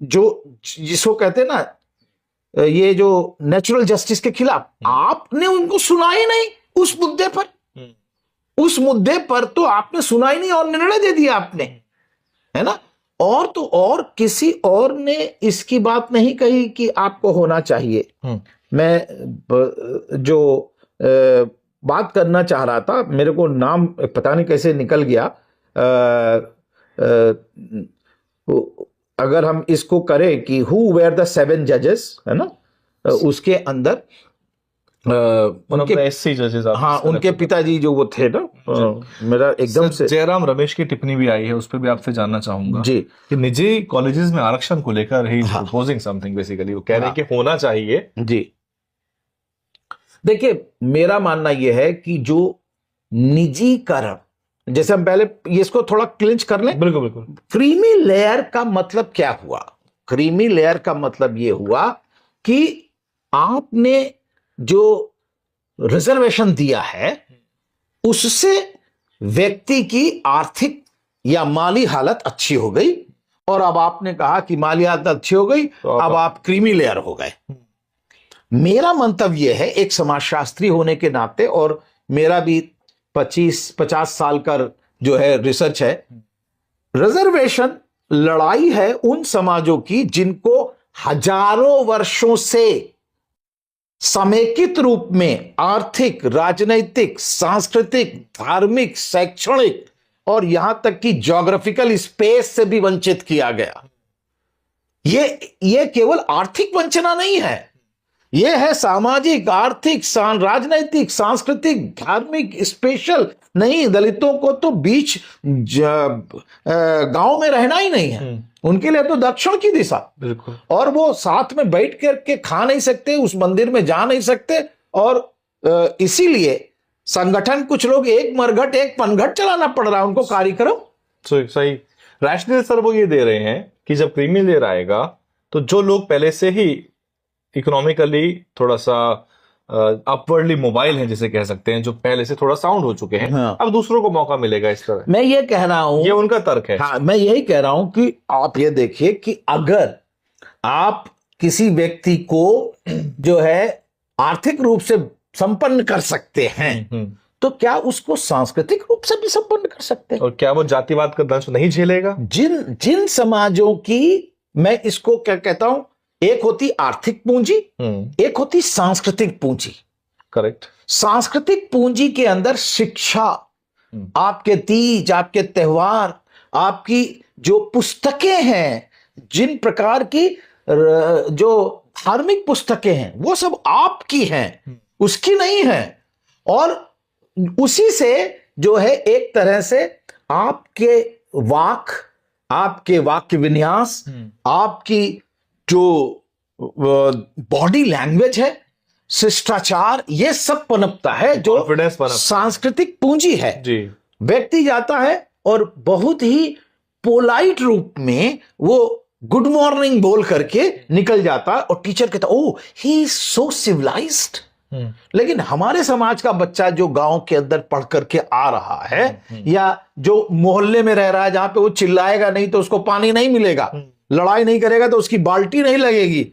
जो जिसको कहते हैं ना ये जो नेचुरल जस्टिस के खिलाफ, आपने उनको सुना ही नहीं उस मुद्दे पर। उस मुद्दे पर तो आपने सुना ही नहीं और निर्णय दे दिया आपने, है ना। और तो और किसी और ने इसकी बात नहीं कही कि आपको होना चाहिए। मैं जो बात करना चाह रहा था, मेरे को नाम पता नहीं कैसे निकल गया। अगर हम इसको करें कि हु वेयर द 7 जजेस, है ना, उसके अंदर उनके एससी जजेस, हाँ, उनके पिताजी जो वो थे ना, मेरा एकदम से जयराम रमेश की टिप्पणी भी आई है, उस पर भी आपसे जानना चाहूंगा जी कि निजी कॉलेजेस में आरक्षण को लेकर ही प्रपोजिंग समथिंग, बेसिकली वो कह रहे हैं कि होना चाहिए। जी, देखिए मेरा मानना यह है कि जो निजीकरण, जैसे हम पहले इसको थोड़ा क्लिंच कर लें। बिल्कुल बिल्कुल। क्रीमी लेयर का मतलब क्या हुआ? क्रीमी लेयर का मतलब यह हुआ कि आपने जो रिजर्वेशन दिया है उससे व्यक्ति की आर्थिक या माली हालत अच्छी हो गई, और अब आपने कहा कि माली हालत अच्छी हो गई, तो अब आप क्रीमी लेयर हो गए। मेरा मंतव्य यह है, एक समाजशास्त्री होने के नाते, और मेरा भी 50 साल का जो है रिसर्च है, रिजर्वेशन लड़ाई है उन समाजों की जिनको हजारों वर्षों से समेकित रूप में आर्थिक, राजनैतिक, सांस्कृतिक, धार्मिक, शैक्षणिक और यहां तक कि ज्योग्राफिकल स्पेस से भी वंचित किया गया। ये केवल आर्थिक वंचना नहीं है, यह है सामाजिक, आर्थिक, राजनैतिक, सांस्कृतिक, धार्मिक, स्पेशल नहीं। दलितों को तो बीच गांव में रहना ही नहीं है, उनके लिए तो दक्षिण की दिशा। बिल्कुल। और वो साथ में बैठ करके खा नहीं सकते, उस मंदिर में जा नहीं सकते, और इसीलिए संगठन, कुछ लोग एक मरघट एक पनघट चलाना पड़ रहा है उनको कार्यक्रम। सही रैशनल सर वो ये दे रहे हैं कि जब क्रीमी लेयर आएगा तो जो लोग पहले से ही इकोनॉमिकली थोड़ा सा अपवर्डली मोबाइल हैं, जिसे कह सकते हैं, जो पहले से थोड़ा साउंड हो चुके हैं, हाँ। अब दूसरों को मौका मिलेगा इस तरह। मैं ये कह रहा हूं, ये उनका तर्क है। हाँ, मैं यही कह रहा हूं कि आप ये देखिए कि अगर आप किसी व्यक्ति को जो है आर्थिक रूप से संपन्न कर सकते हैं, तो क्या उसको सांस्कृतिक रूप से भी संपन्न कर सकते हैं? और क्या वो जातिवाद का दंश नहीं झेलेगा? जिन समाजों की, मैं इसको क्या कहता हूं, एक होती आर्थिक पूंजी, एक होती सांस्कृतिक पूंजी। करेक्ट। सांस्कृतिक पूंजी के अंदर शिक्षा, आपके तीज, आपके त्योहार, आपकी जो पुस्तकें हैं, जिन प्रकार की जो धार्मिक पुस्तकें हैं वो सब आपकी हैं, उसकी नहीं है। और उसी से जो है एक तरह से आपके वाक्य विन्यास, आपकी जो बॉडी लैंग्वेज है, शिष्टाचार, ये सब पनपता है, जो Confidence पनपता है। सांस्कृतिक पूंजी है। जी। व्यक्ति जाता है और बहुत ही पोलाइट रूप में वो गुड मॉर्निंग बोल करके निकल जाता है और टीचर कहता ओ ही इज सो सिविलाइज्ड। लेकिन हमारे समाज का बच्चा जो गांव के अंदर पढ़ करके आ रहा है या जो मोहल्ले में रह रहा है जहां पे वो चिल्लाएगा नहीं तो उसको पानी नहीं मिलेगा, लड़ाई नहीं करेगा तो उसकी बाल्टी नहीं लगेगी,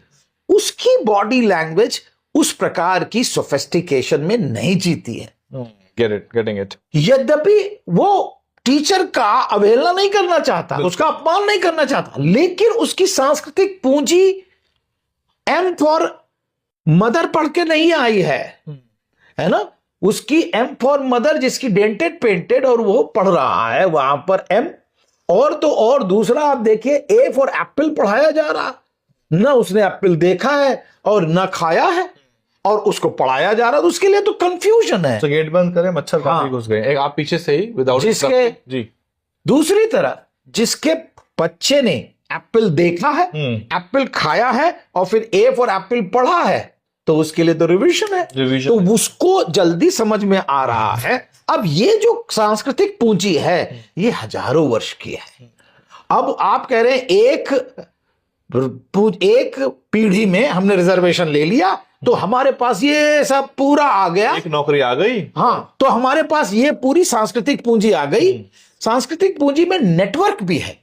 उसकी बॉडी लैंग्वेज उस प्रकार की सोफिस्टिकेशन में नहीं जीती है। Getting it. यद्यपि वो टीचर का अवहेलना नहीं करना चाहता, उसका अपमान नहीं करना चाहता, लेकिन उसकी सांस्कृतिक पूंजी एम फॉर मदर पढ़ के नहीं आई है ना। उसकी एम फॉर मदर जिसकी डेंटेड पेंटेड और वो पढ़ रहा है वहां पर एम, और तो और दूसरा आप देखिए ए फॉर एप्पल पढ़ाया जा रहा, ना उसने एप्पल देखा है और ना खाया है और उसको पढ़ाया जा रहा, तो उसके लिए तो कंफ्यूजन है। तो गेट बंद करें, मच्छर काफी घुस गए। एक आप पीछे से ही विदाउट जिसके जी। दूसरी तरफ जिसके बच्चे ने एप्पल देखा है, एप्पल खाया है और फिर ए फॉर एप्पल पढ़ा है, तो उसके लिए तो रिवीजन है, तो उसको जल्दी समझ में आ रहा है। अब ये जो सांस्कृतिक पूंजी है ये हजारों वर्ष की है। अब आप कह रहे हैं एक पीढ़ी में हमने रिजर्वेशन ले लिया तो हमारे पास ये सब पूरा आ गया, एक नौकरी आ गई। हाँ, तो हमारे पास ये पूरी सांस्कृतिक पूंजी आ गई। सांस्कृतिक पूंजी में नेटवर्क भी है,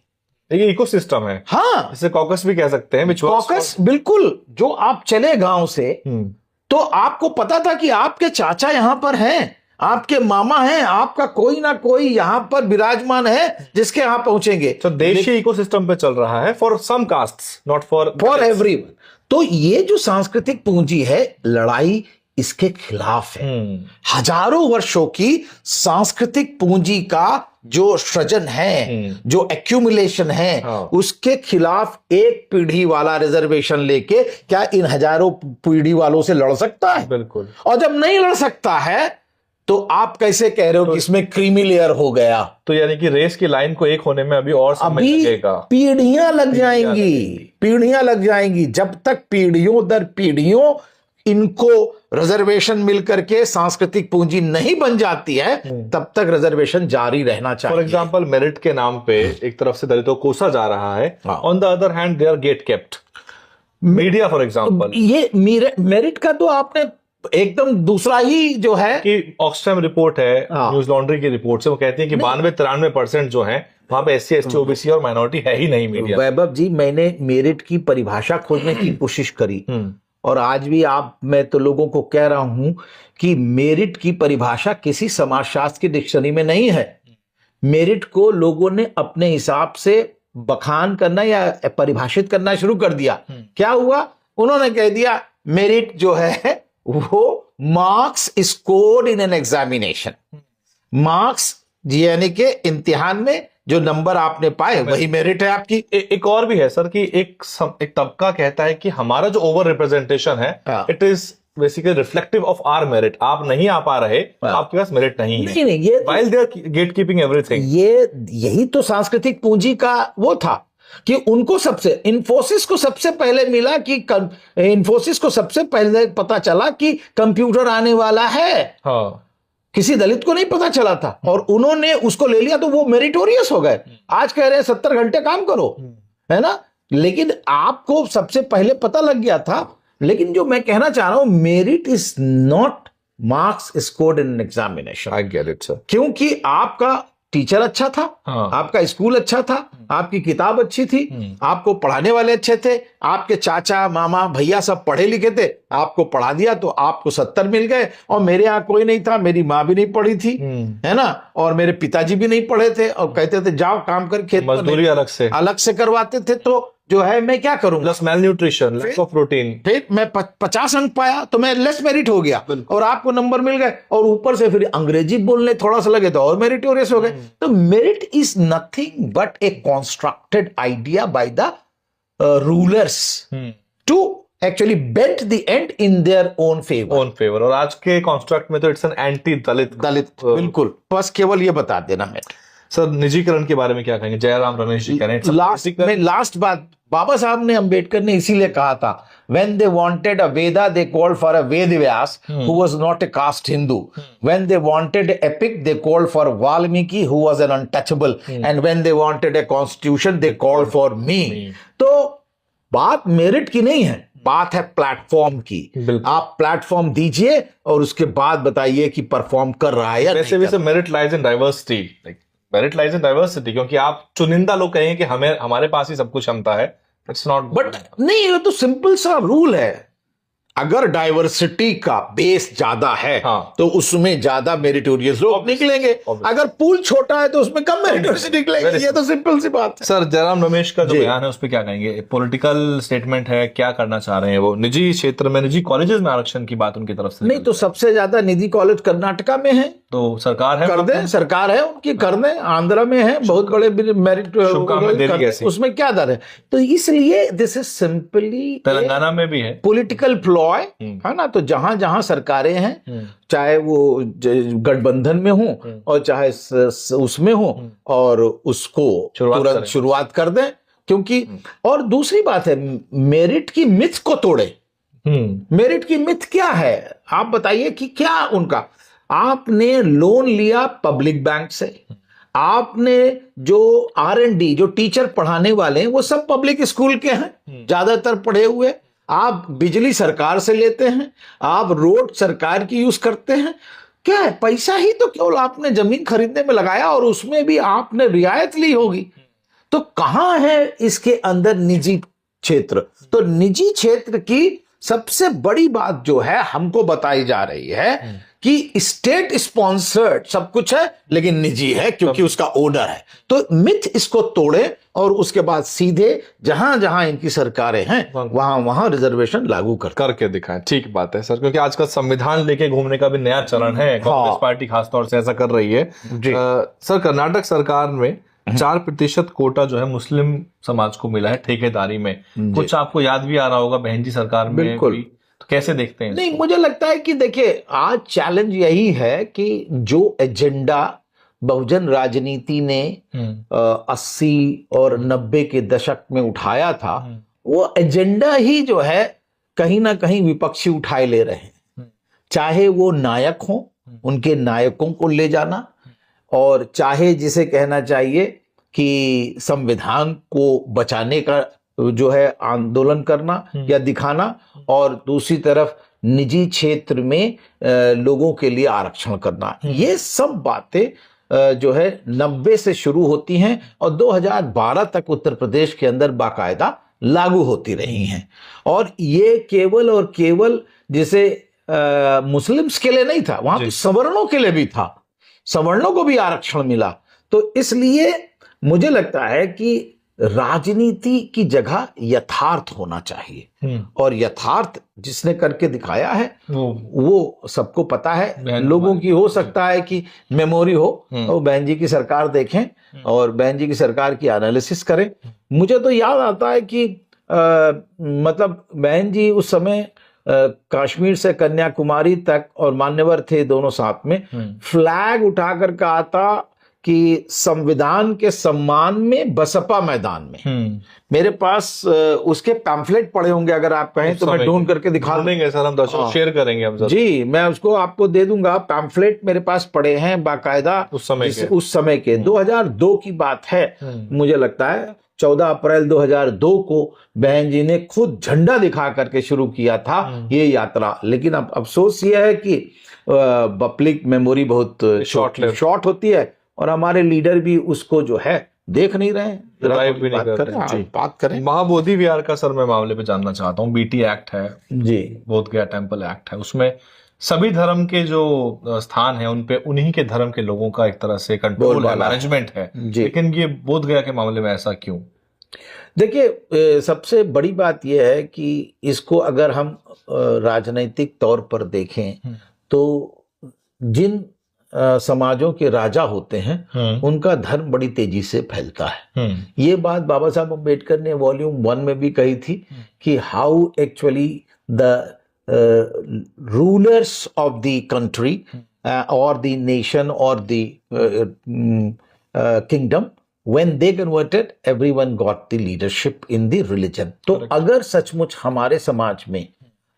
ये इकोसिस्टम है। हाँ, इसे कॉकस भी कह सकते हैं। कॉकस, बिल्कुल। जो आप चले गांव से तो आपको पता था कि आपके चाचा यहां पर हैं, आपके मामा हैं, आपका कोई ना कोई यहां पर विराजमान है जिसके यहां पहुंचेंगे। तो देश ही इकोसिस्टम पे चल रहा है for some castes, not for everyone. तो ये जो सांस्कृतिक पूंजी है, लड़ाई इसके खिलाफ है। हजारों वर्षों की सांस्कृतिक पूंजी का जो सृजन है, जो एक्यूमुलेशन है, उसके खिलाफ एक पीढ़ी वाला रिजर्वेशन लेके क्या इन हजारों पीढ़ी वालों से लड़ सकता है? बिल्कुल। और जब नहीं लड़ सकता है तो आप कैसे कह रहे हो कि इसमें क्रीमी लेयर हो गया? तो यानी कि रेस की लाइन को एक होने में अभी और समय लगेगा। पीढ़ियां लग जाएंगी। जब तक पीढ़ियों दर पीढ़ियों इनको रिजर्वेशन मिल करके सांस्कृतिक पूंजी नहीं बन जाती है, तब तक रिजर्वेशन जारी रहना चाहिए। फॉर एग्जाम्पल, मेरिट के नाम पे एक तरफ से दलितों को कोसा जा रहा है, on the other hand they are get kept. Media for example, ये मेरिट का तो आपने एकदम दूसरा ही जो है कि ऑक्सफैम रिपोर्ट है, न्यूज लॉन्ड्री की रिपोर्ट से वो कहती है कि 92-93% जो है वहां पे SC ST OBC और माइनॉरिटी है ही नहीं मीडिया। वैभव जी, मैंने मेरिट की परिभाषा खोजने की कोशिश करी और आज भी मैं तो लोगों को कह रहा हूं कि मेरिट की परिभाषा किसी समाजशास्त्र की डिक्शनरी में नहीं है। मेरिट को लोगों ने अपने हिसाब से बखान करना या परिभाषित करना शुरू कर दिया। क्या हुआ? उन्होंने कह दिया मेरिट जो है वो marks scored in an examination. Marks यानी कि इम्तिहान में जो नंबर आपने पाए वही मेरिट है आपकी। एक और भी है सर कि एक तबका कहता है कि हमारा जो ओवर रिप्रेजेंटेशन है it is basically reflective of our merit. आप नहीं आ पा रहे, आपके पास मेरिट नहीं है। नहीं, ये while they are get keeping everything. यही तो सांस्कृतिक पूंजी का वो था कि उनको इन्फोसिस को सबसे पहले मिला कि इन्फोसिस को सबसे पहले पता चला कि कंप्यूटर आने वाला है। हाँ, किसी दलित को नहीं पता चला था और उन्होंने उसको ले लिया तो वो मेरिटोरियस हो गए। आज कह रहे हैं 70 घंटे काम करो, है ना, लेकिन आपको सबसे पहले पता लग गया था। लेकिन जो मैं कहना चाह रहा हूं, merit is not marks scored in examination. I get it sir. क्योंकि आपका टीचर अच्छा था, आपका स्कूल अच्छा था, आपकी किताब अच्छी थी, आपको पढ़ाने वाले अच्छे थे, आपके चाचा मामा भैया सब पढ़े लिखे थे, आपको पढ़ा दिया तो आपको 70 मिल गए। और मेरे यहाँ कोई नहीं था, मेरी माँ भी नहीं पढ़ी थी, है ना, और मेरे पिताजी भी नहीं पढ़े थे और कहते थे जाओ काम कर, खेत मजदूरी अलग से करवाते थे। तो जो है मैं क्या करूं, plus malnutrition, lack of protein. फिर मैं 50 अंक पाया तो मैं लेस मेरिट हो गया और आपको नंबर मिल गए, और ऊपर से फिर अंग्रेजी बोलने थोड़ा सा लगे तो और मेरिटोरियस हो गए। तो merit is nothing but a constructed idea by the rulers to actually bent the end in their own favor. On favour. और आज के कॉन्स्ट्रक्ट में तो इट्स एन एंटी दलित। बिल्कुल, बस केवल ये बता देना है। सर निजीकरण के बारे में क्या कहेंगे? जयराम रमेश जी कह रहे हैं लास्ट बात, बाबा साहब ने, अम्बेडकर ने इसीलिए कहा था, when they wanted a Veda they called for a Ved Vyas who was not a caste Hindu. When they wanted epic they called for Valmiki who was an untouchable. And when they wanted a constitution they called for me. तो बात merit की नहीं है, बात है platform की। आप platform दीजिए और उसके बाद बताइए कि परफॉर्म कर रहा है या वैसे नहीं। वैसे merit lies in diversity, merit lies in diversity, क्योंकि आप चुनिंदा लोग कहेंगे कि हमारे पास ही सब कुछ क्षमता है, इट्स नॉट। बट नहीं, ये तो सिंपल सा रूल है, अगर डाइवर्सिटी का बेस ज्यादा है तो उसमें ज्यादा मेरिटोरियस लोग निकलेंगे, अगर पूल छोटा है तो उसमें कम मेरिटोरियस निकलेंगे। ये तो सिंपल सी बात है। सर जयराम रमेश का जो बयान है उस पर क्या कहेंगे? पॉलिटिकल स्टेटमेंट है, क्या करना चाह रहे हैं वो? निजी क्षेत्र में, निजी कॉलेजेस में आरक्षण की बात उनकी तरफ से नहीं, तो सबसे ज्यादा निजी कॉलेज कर्नाटका में है, तो सरकार है, कर दें, सरकार है उनकी, कर दें। आंध्रा में है, बहुत बड़े मेरिट, उसमें क्या दर है? तो इसलिए दिस इज सिंपली, तेलंगाना में भी है पॉलिटिकल प्लॉय, है ना। तो जहां जहां सरकारें हैं, चाहे वो गठबंधन में हो और चाहे उसमें हो, और उसको तुरंत शुरुआत कर दें, क्योंकि और दूसरी बात है, मेरिट की मिथ को तोड़े। मेरिट की मिथ क्या है, आप बताइए कि क्या उनका? आपने लोन लिया पब्लिक बैंक से, आपने जो R&D, जो टीचर पढ़ाने वाले हैं वो सब पब्लिक स्कूल के हैं, ज्यादातर पढ़े हुए। आप बिजली सरकार से लेते हैं, आप रोड सरकार की यूज करते हैं। क्या है, पैसा ही तो केवल आपने जमीन खरीदने में लगाया और उसमें भी आपने रियायत ली होगी। तो कहां है इसके अंदर निजी क्षेत्र? तो निजी क्षेत्र की सबसे बड़ी बात जो है हमको बताई जा रही है कि स्टेट स्पॉन्सर्ड सब कुछ है लेकिन निजी है, क्योंकि उसका ओनर है। तो मिथ इसको तोड़े और उसके बाद सीधे जहां जहां इनकी सरकारें हैं वहां वहां रिजर्वेशन लागू करके दिखाएं। ठीक बात है सर, क्योंकि आजकल संविधान लेके घूमने का भी नया चलन है, कांग्रेस पार्टी खासतौर से ऐसा कर रही है। सर कर्नाटक सरकार में 4% कोटा जो है मुस्लिम समाज को मिला है ठेकेदारी में, कुछ आपको याद भी आ रहा होगा बहन जी सरकार में बिल्कुल। तो कैसे देखते हैं? नहीं, मुझे लगता है कि देखिए, आज चैलेंज यही है कि जो एजेंडा बहुजन राजनीति ने 80 और 90 के दशक में उठाया था, वो एजेंडा ही जो है कहीं ना कहीं विपक्षी उठाए ले रहे हैं। चाहे वो नायक हो, उनके नायकों को ले जाना, और चाहे जिसे कहना चाहिए कि संविधान को बचाने का जो है आंदोलन करना या दिखाना, और दूसरी तरफ निजी क्षेत्र में लोगों के लिए आरक्षण करना। ये सब बातें जो है 90 से शुरू होती हैं और 2012 तक उत्तर प्रदेश के अंदर बाकायदा लागू होती रही हैं। और ये केवल और केवल जिसे मुस्लिम्स के लिए नहीं था, वहां तो सवर्णों के लिए भी था, सवर्णों को भी आरक्षण मिला। तो इसलिए मुझे लगता है कि राजनीति की जगह यथार्थ होना चाहिए, और यथार्थ जिसने करके दिखाया है वो सबको पता है। लोगों की हो सकता है कि मेमोरी हो, तो बहन जी की सरकार देखें और बहन जी की सरकार की एनालिसिस करें। मुझे तो याद आता है कि मतलब बहन जी उस समय कश्मीर से कन्याकुमारी तक, और मान्यवर थे दोनों साथ में, फ्लैग उठाकर कहा था कि संविधान के सम्मान में बसपा मैदान में। मेरे पास उसके पैम्फलेट पड़े होंगे, अगर आप कहें तो मैं ढूंढ करके दिखा देंगे सर, हम शेयर करेंगे हम जी, मैं उसको आपको दे दूंगा। पैम्फलेट मेरे पास पड़े हैं बाकायदा उस समय के 2002 की बात है। मुझे लगता है 14 अप्रैल 2002 को बहन जी ने खुद झंडा दिखा करके शुरू किया था ये यात्रा। लेकिन अब अफसोस यह है कि पब्लिक मेमोरी बहुत शॉर्ट होती है, और हमारे लीडर भी उसको जो है देख नहीं रहे हैं। बात करें महाबोधि विहार का सर मैं मामले पे जानना चाहता हूँ। BT एक्ट है जी, बोध गया टेम्पल एक्ट है, उसमें सभी धर्म के जो स्थान है उन पे उन्हीं के धर्म के लोगों का एक तरह से कंट्रोल है, मैनेजमेंट है। लेकिन ये बोध गया के मामले में ऐसा क्यों? देखिए, सबसे बड़ी बात यह है कि इसको अगर हम राजनीतिक तौर पर देखें तो जिन समाजों के राजा होते हैं उनका धर्म बड़ी तेजी से फैलता है। ये बात बाबा साहब अम्बेडकर ने वॉल्यूम 1 में भी कही थी कि how actually the rulers of the country और द नेशन और the kingdom when they converted everyone got the leadership in the religion। तो अगर सचमुच हमारे समाज में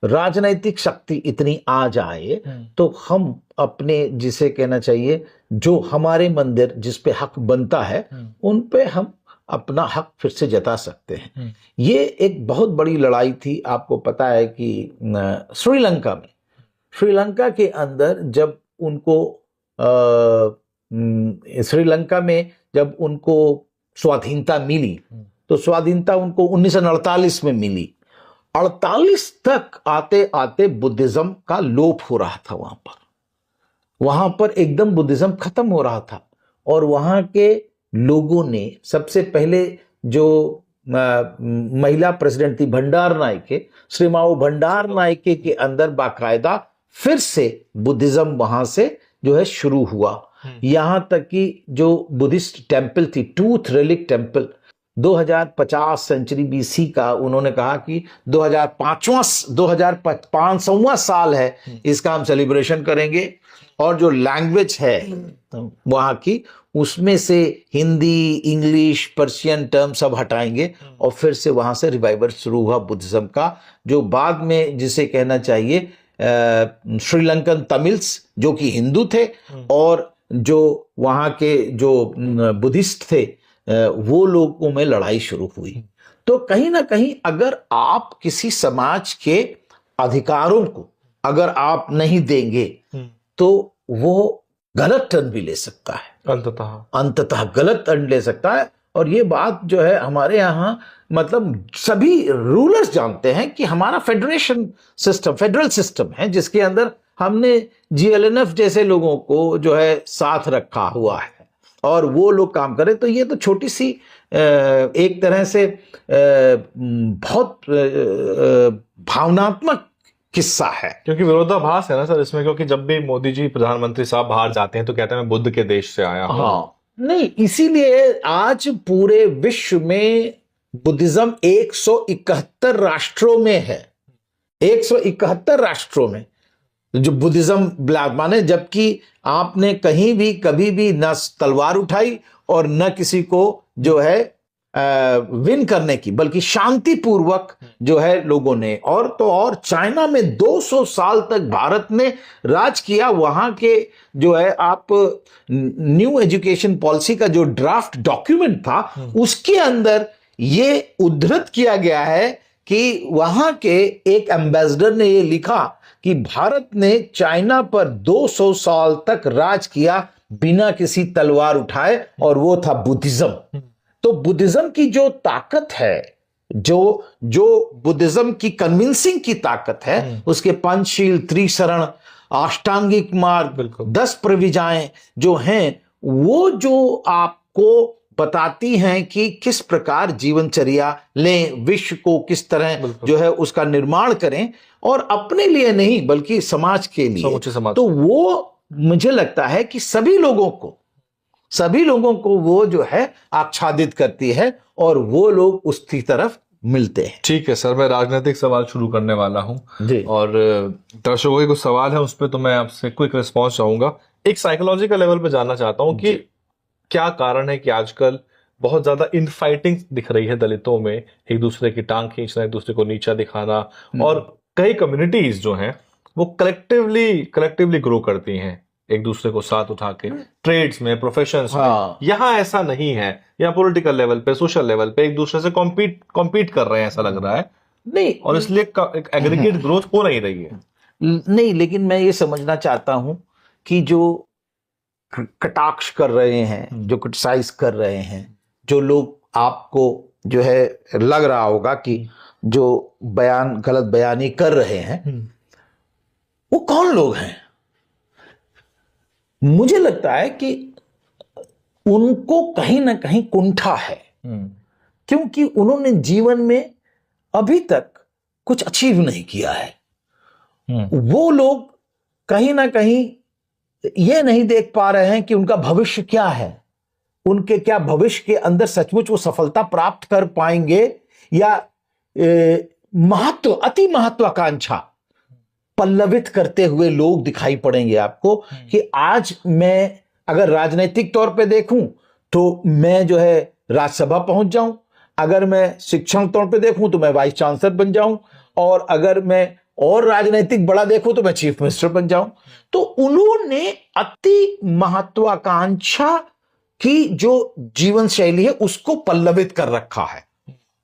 राजनैतिक शक्ति इतनी आ जाए तो हम अपने, जिसे कहना चाहिए, जो हमारे मंदिर जिस पे हक बनता है उन पे हम अपना हक फिर से जता सकते हैं। ये एक बहुत बड़ी लड़ाई थी। आपको पता है कि श्रीलंका के अंदर जब उनको श्रीलंका में जब उनको स्वाधीनता मिली तो स्वाधीनता उनको 1948 में मिली। 48 तक आते आते बुद्धिज्म का लोप हो रहा था। वहां पर एकदम बुद्धिज्म खत्म हो रहा था और वहां के लोगों ने सबसे पहले जो महिला प्रेसिडेंट थी भंडार नायके, श्रीमाऊ भंडार नायके के अंदर बाकायदा फिर से बुद्धिज्म वहां से जो है शुरू हुआ। यहां तक कि जो बुद्धिस्ट टेम्पल थी, tooth relic temple, 2050 century BC का उन्होंने कहा कि 2500वां साल है, इसका हम सेलिब्रेशन करेंगे। और जो लैंग्वेज है वहां की, उसमें से हिंदी, इंग्लिश, पर्शियन टर्म सब हटाएंगे और फिर से वहां से रिवाइवल शुरू हुआ बुद्धिज्म का, जो बाद में जिसे कहना चाहिए श्रीलंकन तमिल्स जो कि हिंदू थे और जो वहां के जो बुद्धिस्ट थे वो लोगों में लड़ाई शुरू हुई। तो कहीं ना कहीं अगर आप किसी समाज के अधिकारों को अगर आप नहीं देंगे तो वो गलत टर्न भी ले सकता है, अंततः गलत टर्न ले सकता है। और ये बात जो है हमारे यहाँ मतलब सभी रूलर्स जानते हैं कि हमारा फेडरेशन सिस्टम, फेडरल सिस्टम है जिसके अंदर हमने जीएलएनएफ जैसे लोगों को जो है साथ रखा हुआ है और वो लोग काम करें। तो ये तो छोटी सी एक तरह से बहुत भावनात्मक किस्सा है, क्योंकि विरोधाभास है ना सर इसमें। क्योंकि जब भी मोदी जी प्रधानमंत्री साहब बाहर जाते हैं तो कहते हैं मैं बुद्ध के देश से आया हूं। हाँ, नहीं, इसीलिए आज पूरे विश्व में बुद्धिज्म 171 राष्ट्रों में है, 171 राष्ट्रों में जो बुद्धिज्म माने, जबकि आपने कहीं भी कभी भी न तलवार उठाई और न किसी को जो है विन करने की, बल्कि शांतिपूर्वक जो है लोगों ने। और चाइना में 200 साल तक भारत ने राज किया। वहां के जो है आप न्यू एजुकेशन पॉलिसी का जो ड्राफ्ट डॉक्यूमेंट था उसके अंदर ये उद्धृत किया गया है कि वहां के एक एम्बेसडर ने ये लिखा कि भारत ने चाइना पर 200 साल तक राज किया बिना किसी तलवार उठाए, और वो था बुद्धिज्म। तो बुद्धिज्म की जो ताकत है, जो बुद्धिज्म की कन्विंसिंग की ताकत है, उसके पंचशील, त्रिशरण, अष्टांगिक मार्ग, 10 प्रविजाएं जो हैं, वो जो आपको बताती हैं कि किस प्रकार जीवनचर्या लें, विश्व को किस तरह जो है उसका निर्माण करें, और अपने लिए नहीं बल्कि समाज के लिए। तो वो मुझे लगता है कि सभी लोगों को वो जो है आच्छादित करती है और वो लोग उसकी तरफ मिलते हैं। ठीक है सर, मैं राजनीतिक सवाल शुरू करने वाला हूं और दर्शकों के कुछ सवाल है उस पर तो मैं आपसे क्विक रिस्पॉन्स चाहूंगा। एक साइकोलॉजिकल लेवल पे जानना चाहता हूं कि क्या कारण है कि आजकल बहुत ज्यादा इनफाइटिंग दिख रही है दलितों में, एक दूसरे की टांग खींचना, एक दूसरे को नीचा दिखाना, और कई कम्युनिटीज जो हैं वो कलेक्टिवली ग्रो करती हैं एक दूसरे को साथ उठा के, ट्रेड्स में, प्रोफेशंस में। यहाँ ऐसा नहीं है, यहाँ पॉलिटिकल लेवल पे, सोशल लेवल पे एक दूसरे से कॉम्पीट कर रहे हैं ऐसा लग रहा है। नहीं, और इसलिए एक एग्रीगेट ग्रोथ हो नहीं रही है। नहीं, लेकिन मैं ये समझना चाहता हूं कि जो कटाक्ष कर रहे हैं, जो क्रिटिसाइज कर रहे हैं, जो लोग आपको जो है लग रहा होगा कि जो गलत बयानी कर रहे हैं, वो कौन लोग हैं? मुझे लगता है कि उनको कहीं ना कहीं कुंठा है, क्योंकि उन्होंने जीवन में अभी तक कुछ अचीव नहीं किया है। वो लोग कहीं ना कहीं ये नहीं देख पा रहे हैं कि उनका भविष्य क्या है, उनके क्या भविष्य के अंदर सचमुच वो सफलता प्राप्त कर पाएंगे, या अति महत्वाकांक्षा पल्लवित करते हुए लोग दिखाई पड़ेंगे आपको। कि आज मैं अगर राजनीतिक तौर पे देखूं तो मैं जो है राज्यसभा पहुंच जाऊं, अगर मैं शिक्षण तौर पे देखूं तो मैं वाइस चांसलर बन जाऊं, और अगर मैं और राजनीतिक बड़ा देखूं तो मैं चीफ मिनिस्टर बन जाऊं। तो उन्होंने अति महत्वाकांक्षा की जो जीवन शैली है उसको पल्लवित कर रखा है।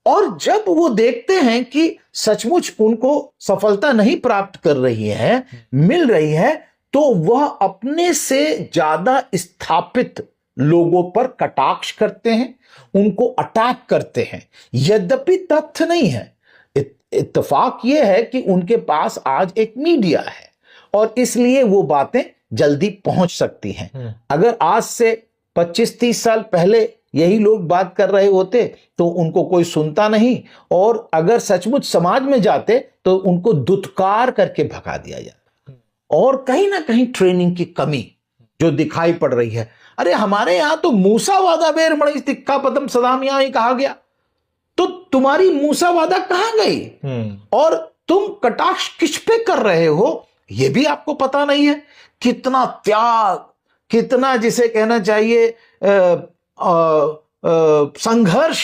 और जब वो देखते हैं कि सचमुच उनको सफलता नहीं प्राप्त कर रही है, मिल रही है, तो वह अपने से ज्यादा स्थापित लोगों पर कटाक्ष करते हैं, उनको अटैक करते हैं। यद्यपि तथ्य नहीं है, इत्तेफाक यह है कि उनके पास आज एक मीडिया है और इसलिए वो बातें जल्दी पहुंच सकती हैं। अगर आज से 25-30 साल पहले यही लोग बात कर रहे होते तो उनको कोई सुनता नहीं, और अगर सचमुच समाज में जाते तो उनको दुत्कार करके भगा दिया जाता। और कहीं ना कहीं ट्रेनिंग की कमी जो दिखाई पड़ रही है। अरे हमारे यहां तो मूसा वादा बेर मणि तिक्का पदम सदाम यहां ही कहा गया, तो तुम्हारी मूसा वादा कहां गई, और तुम कटाक्ष किस पे कर रहे हो यह भी आपको पता नहीं है। कितना त्याग, कितना जिसे कहना चाहिए संघर्ष,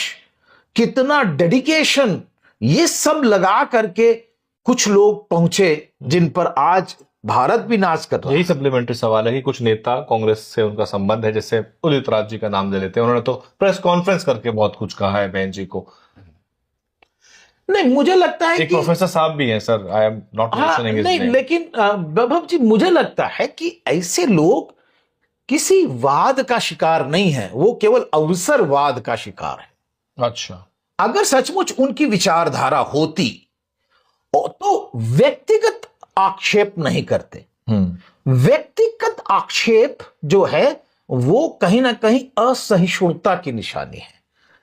कितना डेडिकेशन, ये सब लगा करके कुछ लोग पहुंचे जिन पर आज भारत भी नाच कर रहा है। यही सप्लीमेंट्री सवाल है कि कुछ नेता कांग्रेस से उनका संबंध है, जैसे उदित राज जी का नाम ले लेते हैं, उन्होंने तो प्रेस कॉन्फ्रेंस करके बहुत कुछ कहा है बहन जी को। नहीं, मुझे लगता है एक प्रोफेसर साहब भी हैं sir, I am not mentioning his name. लेकिन वैभव जी, मुझे लगता है कि ऐसे लोग किसी वाद का शिकार नहीं है, वो केवल अवसरवाद का शिकार है। अच्छा, अगर सचमुच उनकी विचारधारा होती तो व्यक्तिगत आक्षेप नहीं करते। व्यक्तिगत आक्षेप जो है वो कहीं ना कहीं असहिष्णुता की निशानी है,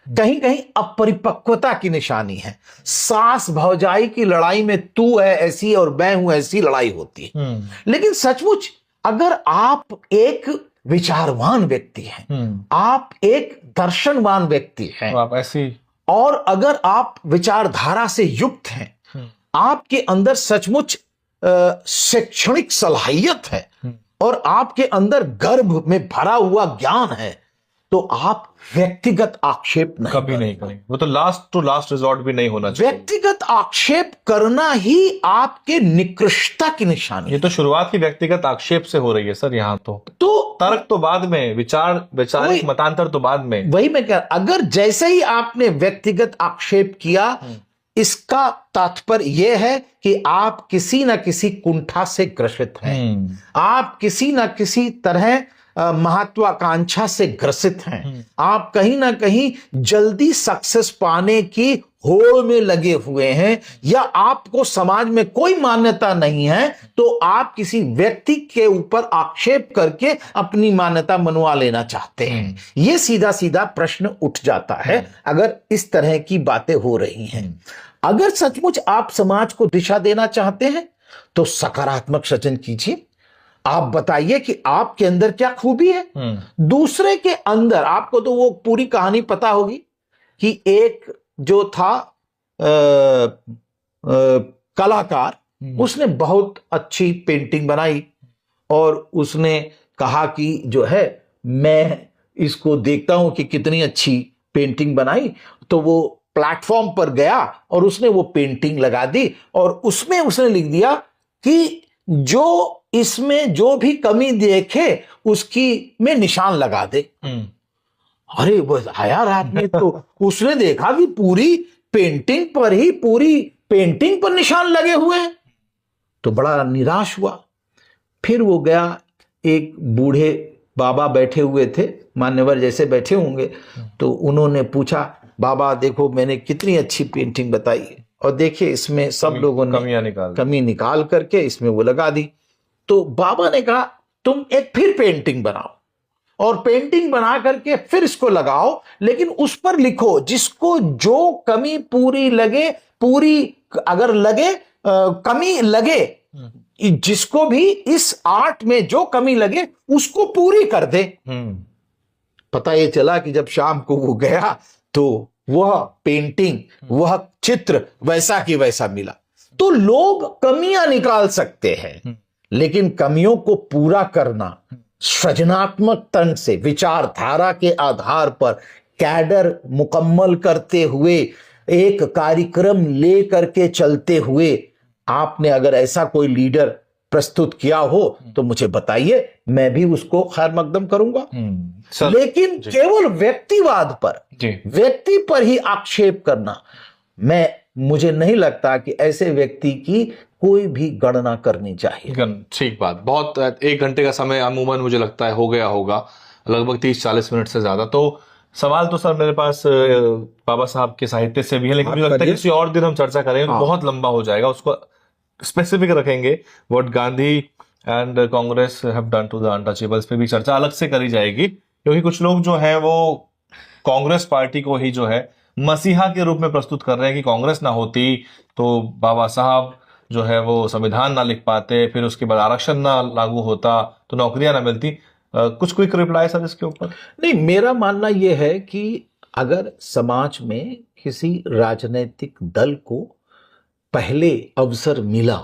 कहीं कहीं अपरिपक्वता की निशानी है। सास भौजाई की लड़ाई में तू है ऐसी और मैं हूं ऐसी लड़ाई होती है। लेकिन सचमुच अगर आप एक विचारवान व्यक्ति हैं, आप एक दर्शनवान व्यक्ति हैं, आप ऐसी, और अगर आप विचारधारा से युक्त हैं, आपके अंदर सचमुच शैक्षणिक सलाहियत है और आपके अंदर गर्भ में भरा हुआ ज्ञान है, तो आप व्यक्तिगत आक्षेप कभी नहीं करेंगे। वो तो लास्ट टू लास्ट रिजॉर्ट भी नहीं होना चाहिए। व्यक्तिगत आक्षेप करना ही आपके निकृष्टता की निशानी। ये तो शुरुआत ही व्यक्तिगत आक्षेप से हो रही है सर। यहाँ तो तर्क तो बाद में, वैचारिक मतांतर तो बाद में। वही मैं कह, अगर जैसे ही आपने व्यक्तिगत आक्षेप किया, इसका तात्पर्य यह है कि आप किसी न किसी कुंठा से ग्रसित हैं, आप किसी न किसी तरह महत्वाकांक्षा से ग्रसित हैं, आप कहीं ना कहीं जल्दी सक्सेस पाने की होड़ में लगे हुए हैं, या आपको समाज में कोई मान्यता नहीं है तो आप किसी व्यक्ति के ऊपर आक्षेप करके अपनी मान्यता मनवा लेना चाहते हैं। यह सीधा सीधा प्रश्न उठ जाता है अगर इस तरह की बातें हो रही हैं। अगर सचमुच आप समाज को दिशा देना चाहते हैं तो सकारात्मक सृजन कीजिए। आप बताइए कि आपके अंदर क्या खूबी है, दूसरे के अंदर। आपको तो वो पूरी कहानी पता होगी कि एक जो था कलाकार, उसने बहुत अच्छी पेंटिंग बनाई और उसने कहा कि जो है मैं इसको देखता हूं कि कितनी अच्छी पेंटिंग बनाई, तो वो प्लेटफॉर्म पर गया और उसने वो पेंटिंग लगा दी और उसमें उसने लिख दिया कि जो इसमें जो भी कमी देखे उसकी में निशान लगा दे। अरे वो यार, आपने तो उसने देखा कि पूरी पेंटिंग पर ही, पूरी पेंटिंग पर निशान लगे हुए हैं, तो बड़ा निराश हुआ। फिर वो गया, एक बूढ़े बाबा बैठे हुए थे, मान्यवर जैसे बैठे होंगे, तो उन्होंने पूछा, बाबा देखो मैंने कितनी अच्छी पेंटिंग बताई और देखिए इसमें सब लोगों ने कमी निकाल करके इसमें वो लगा दी। तो बाबा ने कहा तुम एक फिर पेंटिंग बनाओ और पेंटिंग बना करके फिर इसको लगाओ, लेकिन उस पर लिखो जिसको जो कमी पूरी लगे, पूरी अगर लगे कमी लगे, जिसको भी इस आर्ट में जो कमी लगे उसको पूरी कर दे। पता ये चला कि जब शाम को वो गया तो वह पेंटिंग, वह चित्र वैसा की वैसा मिला। तो लोग कमियां निकाल सकते हैं, लेकिन कमियों को पूरा करना सृजनात्मक तंग से, विचारधारा के आधार पर कैडर मुकम्मल करते हुए, एक कार्यक्रम ले करके चलते हुए, आपने अगर ऐसा कोई लीडर प्रस्तुत किया हो तो मुझे बताइए, मैं भी उसको खैर मकदम करूंगा। लेकिन केवल व्यक्तिवाद पर, व्यक्ति पर ही आक्षेप करना, मुझे नहीं लगता कि ऐसे व्यक्ति की कोई भी गणना करनी चाहिए। ठीक बात। बहुत 1 घंटे का समय अमूमन मुझे लगता है हो गया होगा, लगभग 30-40 मिनट से ज्यादा। तो सवाल तो सर मेरे पास बाबा साहब के साहित्य से भी है, लेकिन मुझे लगता है कि किसी और दिन हम चर्चा करेंगे तो बहुत लंबा हो जाएगा, उसको स्पेसिफिक रखेंगे। What Gandhi and Congress have done to the untouchables पे भी चर्चा अलग से करी जाएगी, क्योंकि कुछ लोग जो है वो कांग्रेस पार्टी को ही जो है मसीहा के रूप में प्रस्तुत कर रहे हैं कि कांग्रेस ना होती तो बाबा साहब जो है वो संविधान ना लिख पाते, फिर उसके बाद आरक्षण ना लागू होता तो नौकरियां ना मिलती। कुछ क्विक रिप्लाई सर इसके ऊपर? नहीं, मेरा मानना यह है कि अगर समाज में किसी राजनीतिक दल को पहले अवसर मिला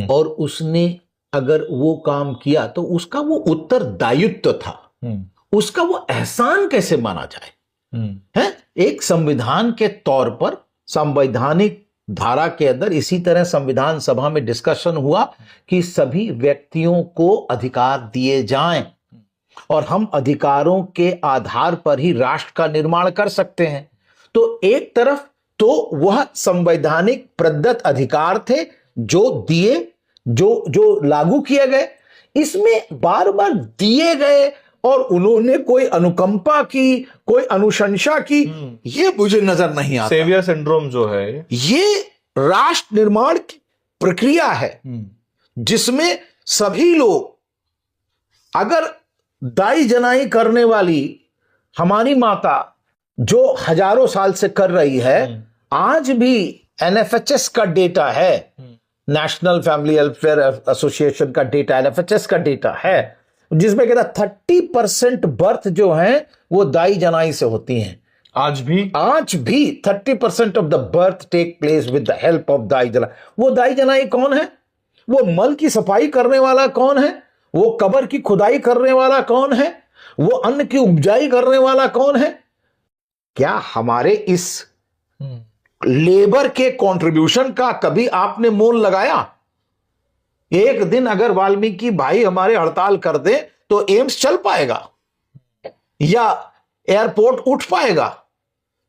और उसने अगर वो काम किया तो उसका वो उत्तरदायित्व था, उसका वो एहसान कैसे माना जाए? है एक संविधान के तौर पर, संवैधानिक धारा के अंदर इसी तरह संविधान सभा में डिस्कशन हुआ कि सभी व्यक्तियों को अधिकार दिए जाएं और हम अधिकारों के आधार पर ही राष्ट्र का निर्माण कर सकते हैं। तो एक तरफ तो वह संवैधानिक प्रदत्त अधिकार थे जो दिए, जो लागू किए गए, इसमें बार बार दिए गए और उन्होंने कोई अनुकंपा की, कोई अनुशंसा की, ये मुझे नजर नहीं आता। सेवियर सिंड्रोम जो है, ये राष्ट्र निर्माण की प्रक्रिया है जिसमें सभी लोग, अगर दाई जनाई करने वाली हमारी माता जो हजारों साल से कर रही है, आज भी एनएफएचएस का डेटा है, नेशनल फैमिली वेलफेयर एसोसिएशन का डेटा, एनएफएचएस का डेटा है, जिसमें कहता 30% बर्थ जो हैं वो दाई जनाई से होती हैं। आज भी 30% of the birth take place with the help of दाई जनाई। वो दाई जनाई कौन है? वो मल की सफाई करने वाला कौन है? वो कब्र की खुदाई करने वाला कौन है? वो अन्न की उपजाई करने वाला कौन है? क्या हमारे इस लेबर के कंट्रीब्यूशन का कभी आपने मोल लगाया? एक दिन अगर वाल्मीकि भाई हमारे हड़ताल कर दे तो एम्स चल पाएगा या एयरपोर्ट उठ पाएगा?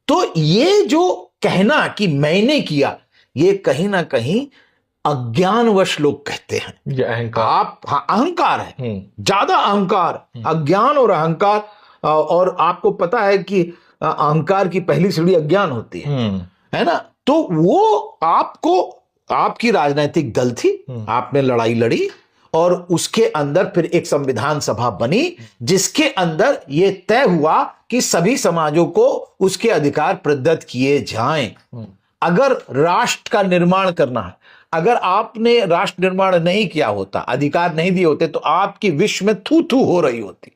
तो ये जो कहना कि मैंने किया, ये कहीं ना कहीं अज्ञानवश लोग कहते हैं। ये अहंकार, अहंकार है, ज्यादा अहंकार, अज्ञान और अहंकार। और आपको पता है कि अहंकार की पहली सीढ़ी अज्ञान होती है ना? तो वो आपको, आपकी राजनीतिक दल थी, आपने लड़ाई लड़ी और उसके अंदर फिर एक संविधान सभा बनी जिसके अंदर यह तय हुआ कि सभी समाजों को उसके अधिकार प्रदत्त किए जाएं। अगर राष्ट्र का निर्माण करना है, अगर आपने राष्ट्र निर्माण नहीं किया होता, अधिकार नहीं दिए होते, तो आपकी विश्व में थू थू हो रही होती।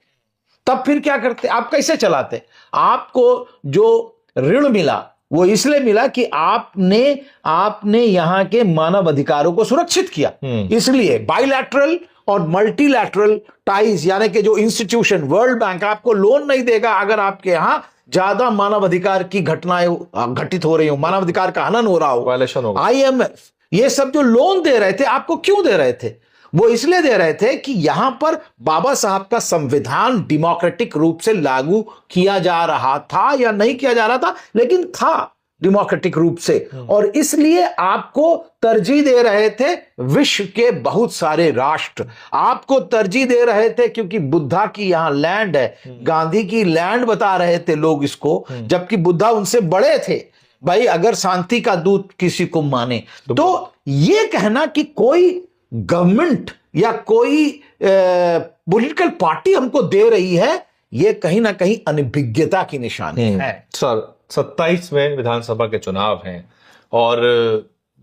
तब फिर क्या करते? आप कैसे चलाते? आपको जो ऋण मिला वो इसलिए मिला कि आपने यहां के मानव अधिकारों को सुरक्षित किया। इसलिए बाइलैटरल और मल्टीलैटरल टाइज, यानी कि जो इंस्टीट्यूशन, वर्ल्ड बैंक आपको लोन नहीं देगा अगर आपके यहां ज्यादा मानव अधिकार की घटनाएं घटित हो रही हो, मानव अधिकार का हनन हो रहा हो, वायलेशन हो। IMF ये सब जो लोन दे रहे थे, आपको क्यों दे रहे थे? वो इसलिए दे रहे थे कि यहां पर बाबा साहब का संविधान डेमोक्रेटिक रूप से लागू किया जा रहा था या नहीं किया जा रहा था, लेकिन था डेमोक्रेटिक रूप से, और इसलिए आपको तरजीह दे रहे थे विश्व के बहुत सारे राष्ट्र, आपको तरजीह दे रहे थे क्योंकि बुद्धा की यहां लैंड है, गांधी की लैंड बता रहे थे लोग इसको, जबकि बुद्धा उनसे बड़े थे। भाई अगर शांति का दूत किसी को माने तो ये कहना कि कोई गवर्नमेंट या कोई पॉलिटिकल पार्टी हमको दे रही है, ये कहीं ना कहीं अनभिज्ञता की निशानी है। सर 27 में विधानसभा के चुनाव हैं और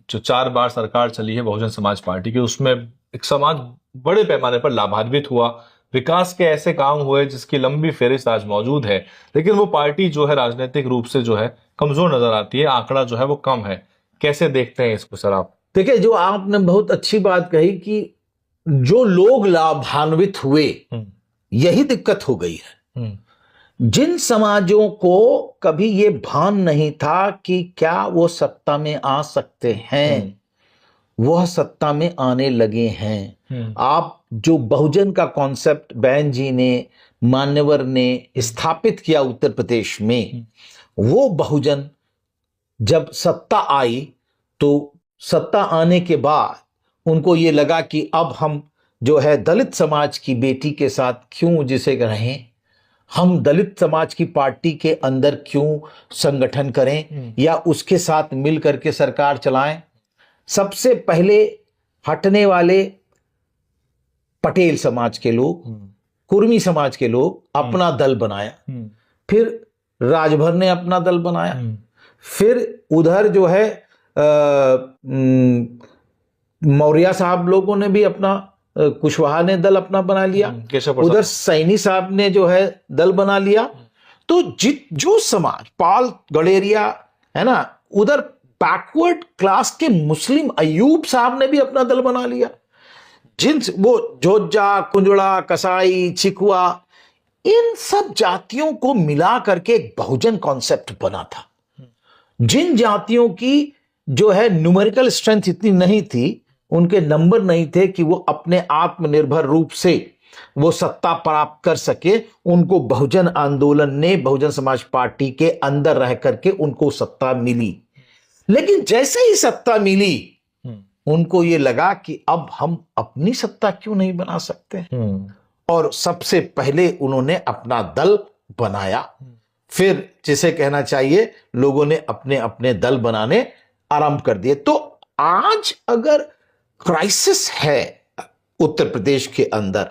जो 4 बार सरकार चली है बहुजन समाज पार्टी की, उसमें एक समाज बड़े पैमाने पर लाभान्वित हुआ, विकास के ऐसे काम हुए जिसकी लंबी फेहरिस्त आज मौजूद है, लेकिन वो पार्टी जो है राजनीतिक रूप से जो है कमजोर नजर आती है, आंकड़ा जो है वो कम है। कैसे देखते हैं इसको सर आप? देखिए, जो आपने बहुत अच्छी बात कही कि जो लोग लाभान्वित हुए, यही दिक्कत हो गई है। जिन समाजों को कभी ये भान नहीं था कि क्या वो सत्ता में आ सकते हैं, वह सत्ता में आने लगे हैं। आप जो बहुजन का कॉन्सेप्ट बहन जी ने, मान्यवर ने स्थापित किया उत्तर प्रदेश में, वो बहुजन जब सत्ता आई तो सत्ता आने के बाद उनको ये लगा कि अब हम जो है दलित समाज की बेटी के साथ क्यों जिसे रहें, हम दलित समाज की पार्टी के अंदर क्यों संगठन करें या उसके साथ मिल करके सरकार चलाएं। सबसे पहले हटने वाले पटेल समाज के लोग, कुर्मी समाज के लोग अपना दल बनाया, फिर राजभर ने अपना दल बनाया, फिर उधर जो है मौर्य साहब लोगों ने भी अपना, कुशवाहा ने दल अपना बना लिया, उधर सैनी साहब ने जो है दल बना लिया। तो जो समाज पाल गडेरिया है ना, उधर बैकवर्ड क्लास के मुस्लिम अयूब साहब ने भी अपना दल बना लिया। वो जोजा, कुंजड़ा, कसाई, छिकुआ, इन सब जातियों को मिला करके एक बहुजन कॉन्सेप्ट बना था। जिन जातियों की जो है न्यूमेरिकल स्ट्रेंथ इतनी नहीं थी, उनके नंबर नहीं थे कि वो अपने आत्मनिर्भर रूप से वो सत्ता प्राप्त कर सके, उनको बहुजन आंदोलन ने, बहुजन समाज पार्टी के अंदर रह करके उनको सत्ता मिली। लेकिन जैसे ही सत्ता मिली, उनको ये लगा कि अब हम अपनी सत्ता क्यों नहीं बना सकते, और सबसे पहले उन्होंने अपना दल बनाया। फिर जिसे कहना चाहिए, लोगों ने अपने अपने दल बनाने आरंभ कर दिए। तो आज अगर क्राइसिस है उत्तर प्रदेश के अंदर,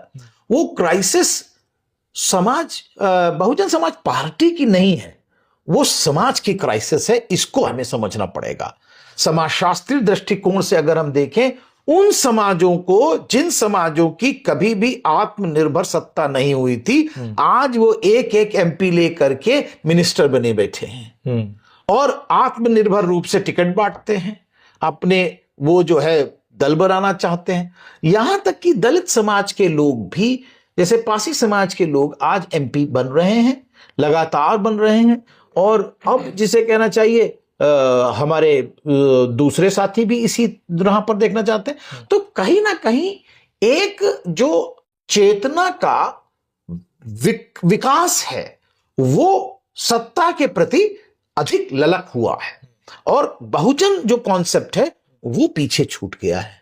वो क्राइसिस समाज, बहुजन समाज पार्टी की नहीं है, वो समाज की क्राइसिस है। इसको हमें समझना पड़ेगा। समाजशास्त्रीय दृष्टिकोण से अगर हम देखें, उन समाजों को, जिन समाजों की कभी भी आत्मनिर्भर सत्ता नहीं हुई थी, आज वो एक एक एमपी लेकर के मिनिस्टर बने बैठे हैं और आत्मनिर्भर रूप से टिकट बांटते हैं, अपने वो जो है दल बनाना चाहते हैं। यहां तक कि दलित समाज के लोग भी, जैसे पासी समाज के लोग आज एमपी बन रहे हैं, लगातार बन रहे हैं। और अब जिसे कहना चाहिए, हमारे दूसरे साथी भी इसी राह पर देखना चाहते हैं। तो कहीं ना कहीं एक जो चेतना का विकास है, वो सत्ता के प्रति अधिक ललक हुआ है, और बहुजन जो कॉन्सेप्ट है वो पीछे छूट गया है।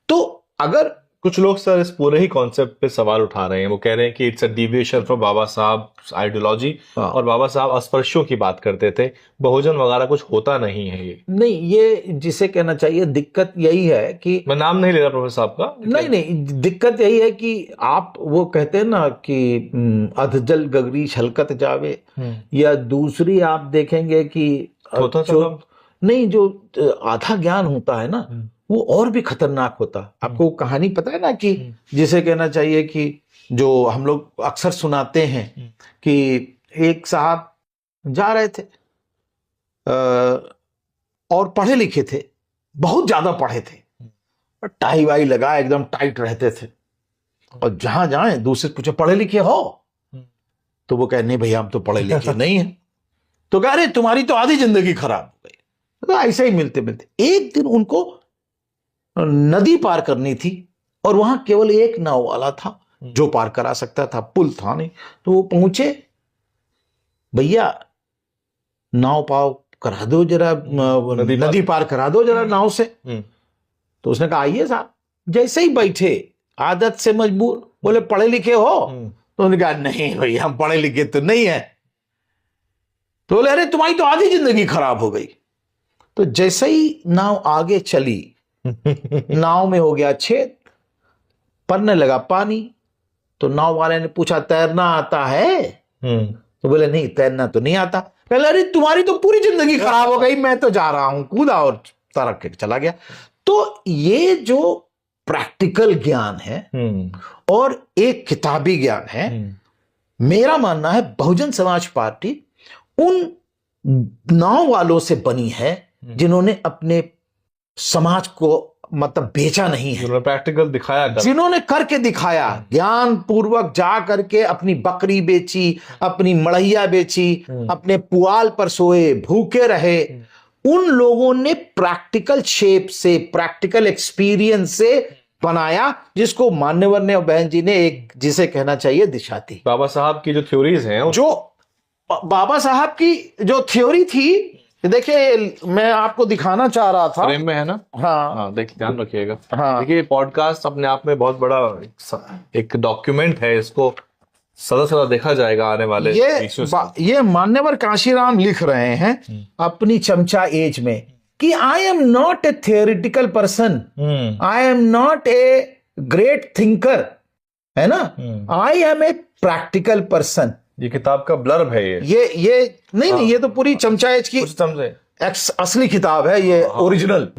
तो अगर कुछ लोग सर इस पूरे ही कॉन्सेप्ट पे सवाल उठा रहे हैं, वो कह रहे हैं कि इट्स अ डिविएशन फ्रॉम बाबा साहब आइडियोलॉजी, और बाबा साहब अस्पृश्यों की बात करते थे, बहुजन वगैरह कुछ होता नहीं है। ये नहीं, ये जिसे कहना चाहिए, दिक्कत यही है कि, मैं नाम नहीं ले रहा प्रोफेसर साहब का, नहीं, दिक्कत यही है कि आप वो कहते हैं ना कि अधजल गगरी छलकत जावे, या दूसरी आप देखेंगे कि नहीं, जो आधा ज्ञान होता है ना, वो और भी खतरनाक होता। आपको कहानी पता है ना कि जिसे कहना चाहिए कि जो हम लोग अक्सर सुनाते हैं कि एक साहब जा रहे थे और पढ़े लिखे थे, बहुत ज्यादा पढ़े थे, टाई वाई लगा एकदम टाइट रहते थे, और जहां जाए दूसरे पूछे पढ़े लिखे हो, तो वो कहे नहीं भैया हम तो पढ़े लिखे नहीं है। तो कह रहे तुम्हारी तो आधी जिंदगी खराब हो गई। तो ऐसे ही मिलते मिलते एक दिन उनको नदी पार करनी थी, और वहां केवल एक नाव वाला था जो पार करा सकता था, पुल था नहीं। तो वो पहुंचे, भैया नाव पार करा दो जरा, नदी पार करा दो जरा नाव से। तो उसने कहा आइए साहब। जैसे ही बैठे, आदत से मजबूर, बोले पढ़े लिखे हो? तो उन्होंने कहा नहीं भैया हम पढ़े लिखे तो नहीं है। तो बोले अरे तुम्हारी तो आधी जिंदगी खराब हो गई। तो जैसे ही नाव आगे चली, नाव में हो गया छेद, पड़ने लगा पानी। तो नाव वाले ने पूछा तैरना आता है? तो बोले नहीं तैरना तो नहीं आता। पहले अरे तुम्हारी तो पूरी जिंदगी खराब हो गई, मैं तो जा रहा हूं, कूदा और रख के चला गया। तो ये जो प्रैक्टिकल ज्ञान है और एक किताबी ज्ञान है, मेरा मानना है बहुजन समाज पार्टी उन नाव वालों से बनी है जिन्होंने अपने समाज को मतलब बेचा नहीं है, जिन्होंने प्रैक्टिकल दिखाया, जिन्होंने करके दिखाया, ज्ञान पूर्वक जा करके अपनी बकरी बेची, अपनी मड़ैया बेची, अपने पुआल पर सोए, भूखे रहे। उन लोगों ने प्रैक्टिकल शेप से, प्रैक्टिकल एक्सपीरियंस से बनाया, जिसको मान्यवर ने और बहन जी ने एक जिसे कहना चाहिए दिशा दी। बाबा साहब की जो थ्योरीज हैं, जो बाबा साहब की जो थ्योरी थी, देखिए मैं आपको दिखाना चाह रहा था, फ्रेम में है ना। हाँ देखिए, ध्यान रखिएगा। हाँ, देखिए पॉडकास्ट अपने आप में बहुत बड़ा एक डॉक्यूमेंट है, इसको सदा सदा देखा जाएगा आने वाले ये मान्यवर कांशीराम लिख रहे हैं अपनी चमचा एज में कि I am not a theoretical person, I am not a great thinker, है ना, I am a practical person. ये किताब का ब्लर्ब है। ये नहीं, ये तो पूरी चमचा एज की असली किताब है, ये ओरिजिनल,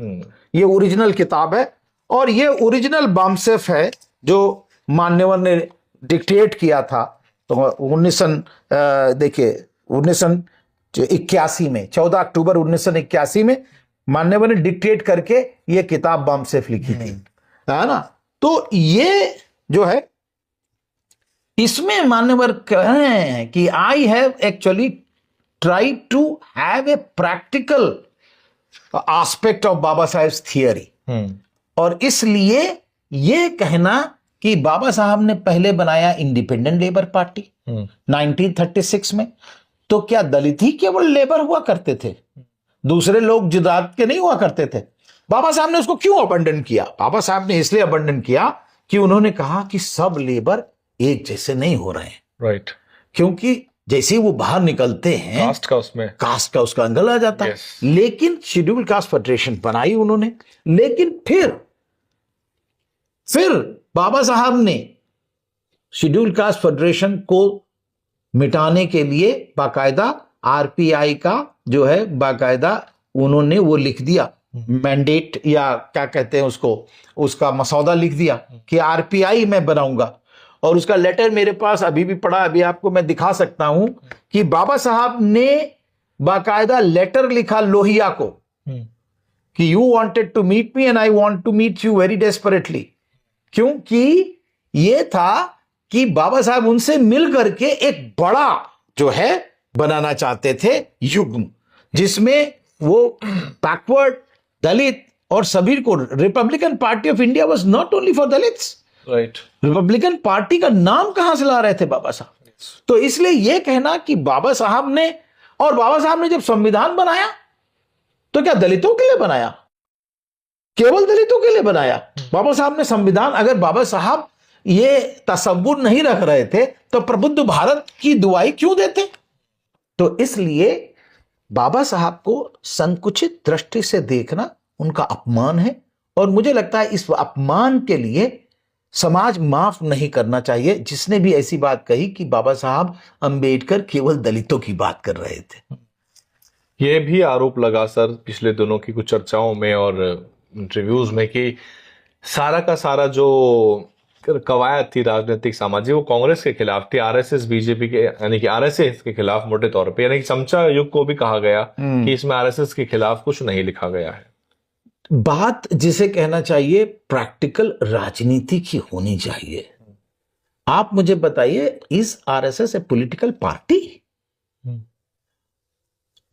ये ओरिजिनल किताब है। और ये ओरिजिनल बामसेफ है जो मान्यवर ने डिक्टेट किया था। तो 1981 में, 14 अक्टूबर 1981 में मान्यवर ने डिक्टेट करके ये किताब बामसेफ लिखी थी, है ना। तो ये जो है, इसमें मान्यवर कह रहे हैं कि I have actually try to have a practical aspect of Baba Saheb theory. और इसलिए ये कहना कि बाबा साहब ने पहले बनाया इंडिपेंडेंट लेबर पार्टी 1936 में, तो क्या दलित ही केवल लेबर हुआ करते थे, दूसरे लोग जात के नहीं हुआ करते थे? बाबा साहब ने उसको क्यों अबंडन किया? बाबा साहब ने इसलिए अबंडन किया कि उन्होंने कहा कि सब लेबर एक जैसे नहीं हो रहे हैं, राइट, क्योंकि जैसे ही वो बाहर निकलते हैं कास्ट का उसका एंगल आ जाता है। लेकिन शेड्यूल कास्ट फेडरेशन बनाई उन्होंने, लेकिन फिर बाबा साहब ने शेड्यूल कास्ट फेडरेशन को मिटाने के लिए बाकायदा आरपीआई का जो है बाकायदा उन्होंने वो लिख दिया, मैंडेट या क्या कहते हैं उसको, उसका मसौदा लिख दिया कि आरपीआई मैं बनाऊंगा। और उसका लेटर मेरे पास अभी भी पड़ा, अभी आपको मैं दिखा सकता हूं कि बाबा साहब ने बाकायदा लेटर लिखा लोहिया को कि you wanted to meet me and I want to meet you very desperately. क्योंकि ये था कि बाबा साहब उनसे मिल करके एक बड़ा जो है बनाना चाहते थे युग्म, जिसमें वो बैकवर्ड, दलित और सभी को, Republican party of India was not only for Dalits, right. Republican party का नाम कहां से ला रहे थे बाबा साहब? तो इसलिए यह कहना कि बाबा साहब ने जब संविधान बनाया तो क्या दलितों के लिए बनाया? केवल दलितों के लिए बनाया? बाबा साहब ने संविधान, अगर बाबा साहब ये तसव्वुर नहीं रख रहे थे तो प्रबुद्ध भारत की दुआई क्यों देते? तो इसलिए बाबा साहब को संकुचित दृष्टि से देखना उनका अपमान है, और मुझे लगता है इस अपमान के लिए समाज माफ नहीं करना चाहिए जिसने भी ऐसी बात कही कि बाबा साहब अंबेडकर केवल दलितों की बात कर रहे थे। ये भी आरोप लगा सर पिछले दिनों की कुछ चर्चाओं में और इंटरव्यूज में कि सारा का सारा जो कवायद थी राजनीतिक सामाजिक, वो कांग्रेस के खिलाफ थी, आरएसएस बीजेपी के, यानी कि आरएसएस के खिलाफ मोटे तौर पे, यानी कि चमचा युग को भी कहा गया कि इसमें आरएसएस के खिलाफ कुछ नहीं लिखा गया है। बात जिसे कहना चाहिए प्रैक्टिकल राजनीति की होनी चाहिए। आप मुझे बताइए, is RSS A political party?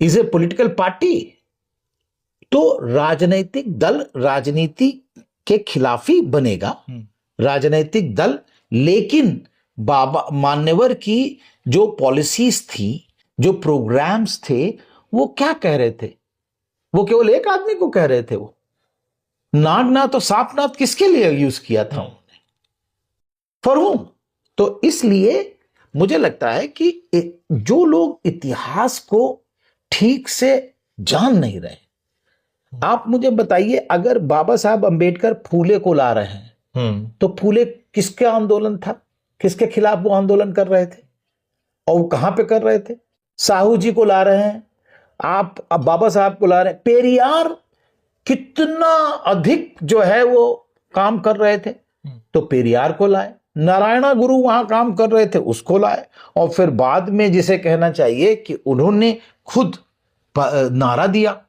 Is a political party? तो राजनीतिक दल राजनीति के खिलाफ ही बनेगा, राजनीतिक दल। लेकिन बाबा मान्यवर की जो पॉलिसीज थी, जो प्रोग्राम्स थे, वो क्या कह रहे थे? वो केवल एक आदमी को कह रहे थे। वो नागनाथ और सापनाथ किसके लिए यूज किया था उन्होंने? For home? तो इसलिए मुझे लगता है कि जो लोग इतिहास को ठीक से जान नहीं रहे, आप मुझे बताइए, अगर बाबा साहब अंबेडकर फूले को ला रहे हैं तो फूले किसका आंदोलन था? किसके खिलाफ वो आंदोलन कर रहे थे और वो कहां पे कर रहे थे? साहू जी को ला रहे हैं आप, अब बाबा साहब को ला रहे हैं। पेरियार कितना अधिक जो है वो काम कर रहे थे। तो पेरियार को लाए, नारायणा गुरु वहां काम कर रहे थे उसको लाए, और फिर बाद में जिसे कहना चाहिए कि उन्होंने खुद नारा दिया,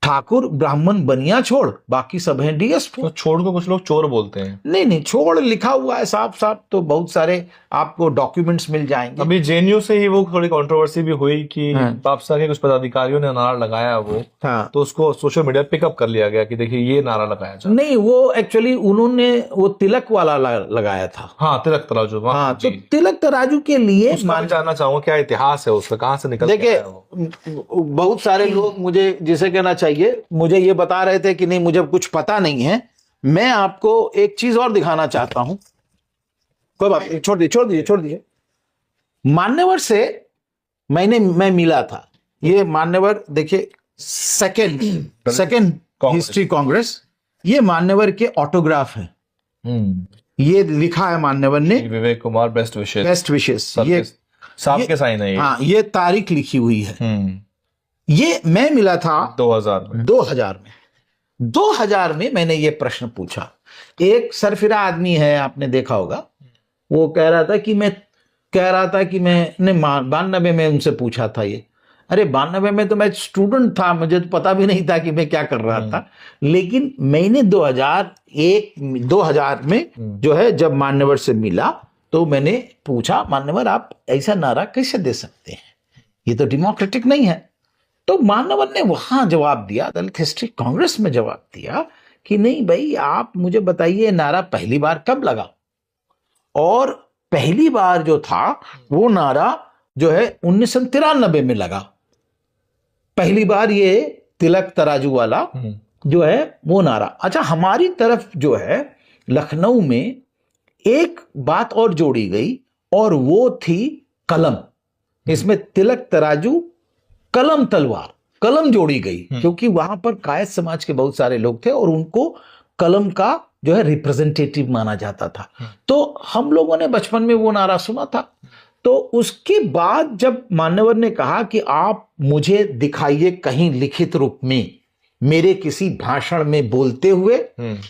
ठाकुर ब्राह्मण बनिया छोड़, बाकी सब हैं डीएसपी। तो छोड़ को कुछ लोग चोर बोलते हैं। नहीं नहीं, छोड़ लिखा हुआ है साफ साफ, तो बहुत सारे आपको डॉक्यूमेंट्स मिल जाएंगे। अभी जेएनयू से ही वो थोड़ी कंट्रोवर्सी भी हुई कि पापसा के कुछ पदाधिकारियों ने नारा लगाया वो, हाँ, तो उसको सोशल मीडिया पिकअप कर लिया गया कि देखिए ये नारा लगाया जाए। नहीं, वो एक्चुअली उन्होंने वो तिलक वाला लगाया था। हाँ, तिलक तराजू। हाँ, तो तिलक तराजू के लिए मैं जानना चाहूंगा क्या इतिहास है उसका, कहाँ से निकल देखिए, बहुत सारे लोग मुझे जिसे कहना चाहिए मुझे ये बता रहे थे कि नहीं मुझे कुछ पता नहीं है। मैं आपको एक चीज और दिखाना चाहता हूं। कोई बात नहीं, छोड़ दीजिए। मान्यवर से मैं मिला था। ये मान्यवर देखिए, सेकेंड हिस्ट्री कांग्रेस, ये मान्यवर के ऑटोग्राफ है। ये लिखा है मान्यवर ने, विवेक कुमार बेस्ट विशेष। ये साहब के साइन है ये। हाँ, ये तारीख लिखी हुई है। ये मैं मिला था 2000 में मैंने ये प्रश्न पूछा। एक सरफिरा आदमी है, आपने देखा होगा, वो कह रहा था कि मैंने 92 में उनसे पूछा था ये। अरे 92 में तो मैं स्टूडेंट था, मुझे तो पता भी नहीं था कि मैं क्या कर रहा था। लेकिन मैंने 2000 में जो है जब मान्यवर से मिला तो मैंने पूछा, मान्यवर आप ऐसा नारा कैसे दे सकते हैं, ये तो डेमोक्रेटिक नहीं है। तो मान्यवर ने वहां जवाब दिया, दलित हिस्ट्री कांग्रेस में जवाब दिया कि नहीं भाई, आप मुझे बताइए नारा पहली बार कब लगा। और पहली बार जो था वो नारा जो है 1993 में लगा। पहली बार ये तिलक तराजू वाला जो है वो नारा। अच्छा, हमारी तरफ जो है लखनऊ में एक बात और जोड़ी गई, और वो थी कलम। इसमें तिलक तराजू, कलम तलवार, कलम जोड़ी गई, क्योंकि वहां पर कायस्थ समाज के बहुत सारे लोग थे और उनको कलम का जो है रिप्रेजेंटेटिव माना जाता था। तो हम लोगों ने बचपन में वो नारा सुना था। तो उसके बाद जब मान्यवर ने कहा कि आप मुझे दिखाइए कहीं लिखित रूप में, मेरे किसी भाषण में बोलते हुए,